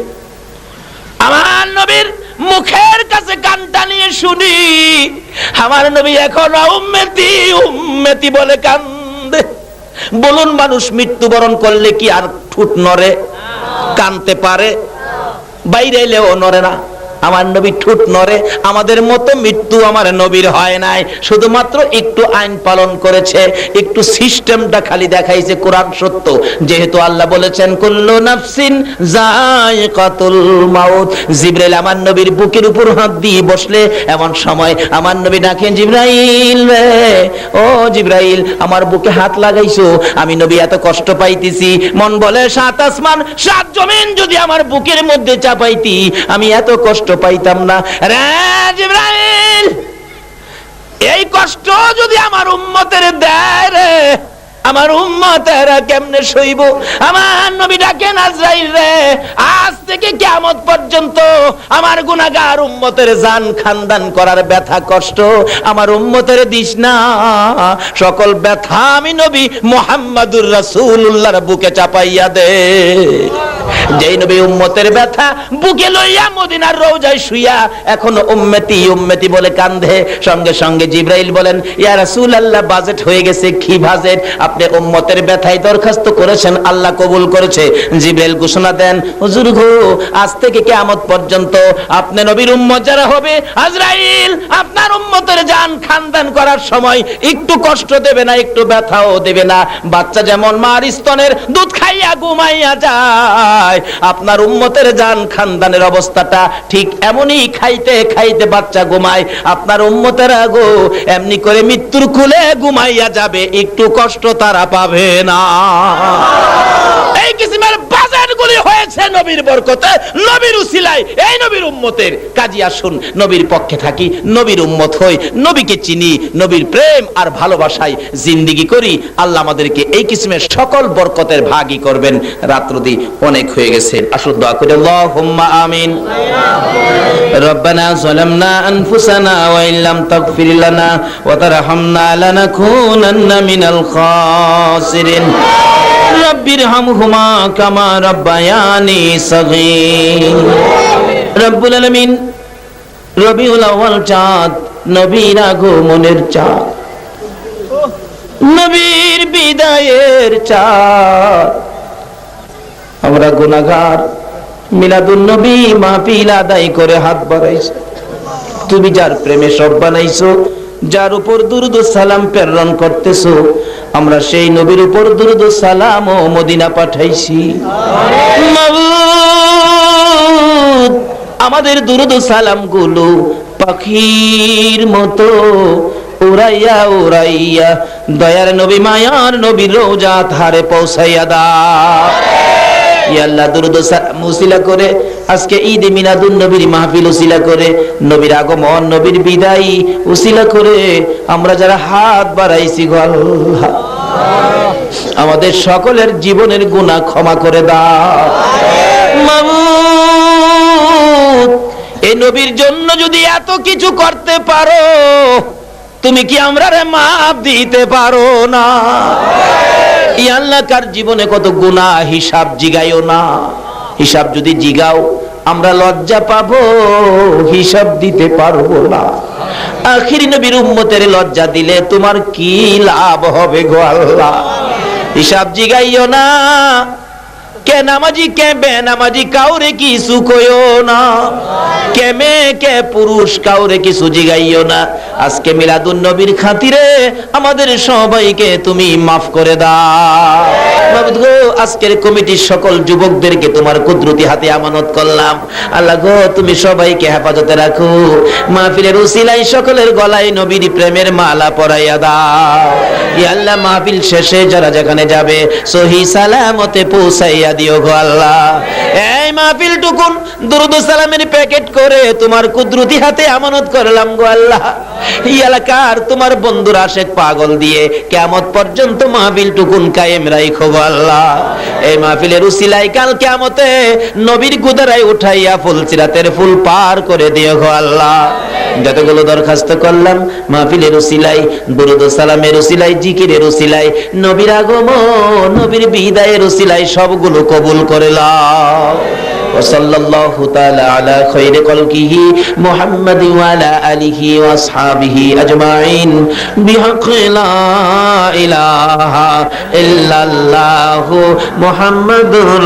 আমার নবীর মুখের কাছে কানটা নিয়ে শুনি আমার নবী এখন উম্মতি উম্মতি বলে কান্দে। বলুন, মানুষ মৃত্যুবরণ করলে কি আর ঠোঁট নড়ে, কানতে পারে? বাইরে এলেও নড়ে না। আমার নবী ঠোঁট নড়ে। আমাদের মতো মৃত্যু আমার নবীর হয় নাই, শুধুমাত্র একটু আইন পালন করেছে, একটু সিস্টেমটা খালি দেখাইছে। কোরআন সত্য, যেহেতু আল্লাহ বলেছেন কুল্লু নাফসিন যায়কাতুল মাউত। জিবরাইল আমার নবীর বুকের উপর হাত দিয়ে বসলে এমন সময় আমার নবী ডাকেন, জিবরাইল রে, ও জিবরাইল, আমার বুকে হাত লাগাইছো, আমি নবী এত কষ্ট পাইতেছি। মন বলে সাত আসমান সাত জমিন যদি আমার বুকের মধ্যে চাপাইতি আমি এত কষ্ট পাইতাম না। রে জিবরাইল, এই কষ্ট যদি আমার উম্মতের দেয় রে, আমার উম্মতেরা কেমনে সইব? আমার নবী ডাকেন, আজরাইল রে, আজ থেকে কিয়ামত পর্যন্ত আমার গুনাহগার উম্মতের জান খানদান করার ব্যথা কষ্ট আমার উম্মতের দিস না। সকল ব্যথা আমি নবী মুহাম্মাদুর রাসূলুল্লাহর বুকে চাপাইয়া দে। যেই নবী উম্মতের ব্যথা বুকে লইয়া মদিনার রওজায় শুইয়া এখনো উম্মতি উম্মতি বলে কান্দে, সঙ্গে সঙ্গে জিবরাইল বলেন, ইয়া রাসূলুল্লাহ, বাজেট হয়ে গেছে। কি বাজেট? আপনি উম্মতের ব্যথায় দরখাস্ত করেছেন, আল্লাহ কবুল করেছে। জিবরাইল ঘোষণা দেন, হুজুর গো, আজ থেকে কিয়ামত পর্যন্ত আপনি নবীর উম্মত যারা হবে, আজরাইল আপনার উম্মতের জান খানদান করার সময় একটু কষ্ট দেবে না, একটু ব্যথাও দেবে না। বাচ্চা যেমন মার স্তনের দুধ খাইয়া ঘুমাইয়া যায়, আপনার উম্মতের জান খানদানের অবস্থাটা ঠিক এমনই, খাইতে খাইতে বাচ্চা ঘুমায়। আপনার উম্মতেরা গো এমনি করে মৃত্যুর কোলে ঘুমাইয়া যাবে, একটু কষ্ট তারা পাবে না। এই কিসিমের বাজারগুলি হয়েছে নবীর বরকতে, নবীর উসিলায়, এই নবীর উম্মতের। কাজী আসুন নবীর পক্ষে থাকি, নবীর উম্মত হই, নবীকে চিনি, নবীর প্রেম আর ভালোবাসায় জিন্দেগি করি। আল্লাহ আমাদেরকে এই কিসিমের সকল বরকতের ভাগী করবেন। রাত্রদি অনেক হয়ে গেছে, আসুন দোয়া করি। আল্লাহুম্মা আমিন। রব্বানা যালামনা আনফুসানা ওয়া ইল্লাম তাগফির লানা ওয়া তারহামনা লানাকুনান্না মিনাল খাসিরিন। রব্বিরহামহুমা কামা রাব্বায়ানি সাগীর। রব্বুল আলামিন, রবিউল আউয়াল চাঁদ, নবীর আগমনের চাঁদ, নবীর বিদায়ের চাঁদ। আমরা গুনাহগার, মিলাদুন নবী মাহফিল আদায় করে হাত বাড়াইছি। তুমি যার প্রেমে সব বানাইছো, যার উপর দুরূদ ও সালাম প্রেরণ করতেছো, আমরা সেই নবীর উপর দুরূদ ও সালাম ও মদিনা পাঠাইছি। মাবুদ, আমাদের দুরূদ ও সালাম গুলো পাখির মতো উড়াইয়া উড়াইয়া দয়ার নবী মায়ার নবীর রওজা ধারে পৌঁছাইয়া দাও। ইয়া আল্লাহ, দুরূদ ও সালাম উসিলা করে আজকে ঈদ মিলাদুন নবীর মাহফিল উসিলা করে, নবীর আগমন, নবীর বিদায় উসিলা করে আমরা যারা হাত বাড়াইছি গো আল্লাহ, আমাদের সকলের জীবনের গুনাহ ক্ষমা করে দাও। মাবুদ, এই নবীর জন্য যদি এত কিছু করতে পারো, তুমি কি আমরারে মাফ দিতে পারো না? ইয়া আল্লাহ, কার জীবনে কত গুনাহ হিসাব জিগাইও না। হিসাব যদি জিগাও আমরা লজ্জা পাবো, হিসাব দিতে পারবো না। আখিরি নবীর উম্মতের লজ্জা দিলে তোমার কি লাভ হবে গো আল্লাহ? হিসাব জিগাইও না। কে নামাজি কে বেনামাজি কাউরে কিছু কইও না, কে মেয়ে কে পুরুষ কাউরে কিছু জিগাইও না। আজকে মিলাদুন নবীর খাতিরে আমাদের সবাইকে তুমি মাফ করে দাও। মাবুদ গো, আজকের কমিটির সকল যুবকদেরকে তোমার কুদরতি হাতে আমানত করলাম। আল্লাহ গো, তুমি সবাইকে হেফাজতে রাখো। মাহফিলের উসিলায় সকলের গলায় নবীর প্রেমের মালা পরাইয়া দাও। ইয়া আল্লাহ, মাহফিল শেষে যারা যেখানে যাবে সহি সালামতে পৌঁছাইয়া দিও গো আল্লাহ। এই মাহফিল টুকুন দুরুদ ও সালামের প্যাকেট করে তোমার কুদরতি হাতে আমানত করলাম গো আল্লাহ। এই এলাকার তোমার বন্ধুরা আশেক পাগল দিয়ে কিয়ামত পর্যন্ত মাহফিল টুকুন কায়েম রাখো গো আল্লাহ। এই মাহফিলের উসিলায় কাল কিয়ামতে নবীর গুদারায় উঠাইয়া ফুল সিরাতের ফুল পার করে দিও গো আল্লাহ। যতগুলো দরখাস্ত করলাম মাহফিলের উসিলায়, দুরুদ ও সালামের উসিলায়, জিকিরের উসিলায়, নবীর আগমন, নবীর বিদায়ের উসিলায় সবগুলো কবুল করে নাও। ওয়াসাল্লাল্লাহু তাআলা আলা খায়রি খালকিহি মুহাম্মাদিন ওয়া আলা আলিহি ওয়া আসহাবিহি আজমাইন বিহাক্কি লা ইলাহা ইল্লাল্লাহু মুহাম্মাদুর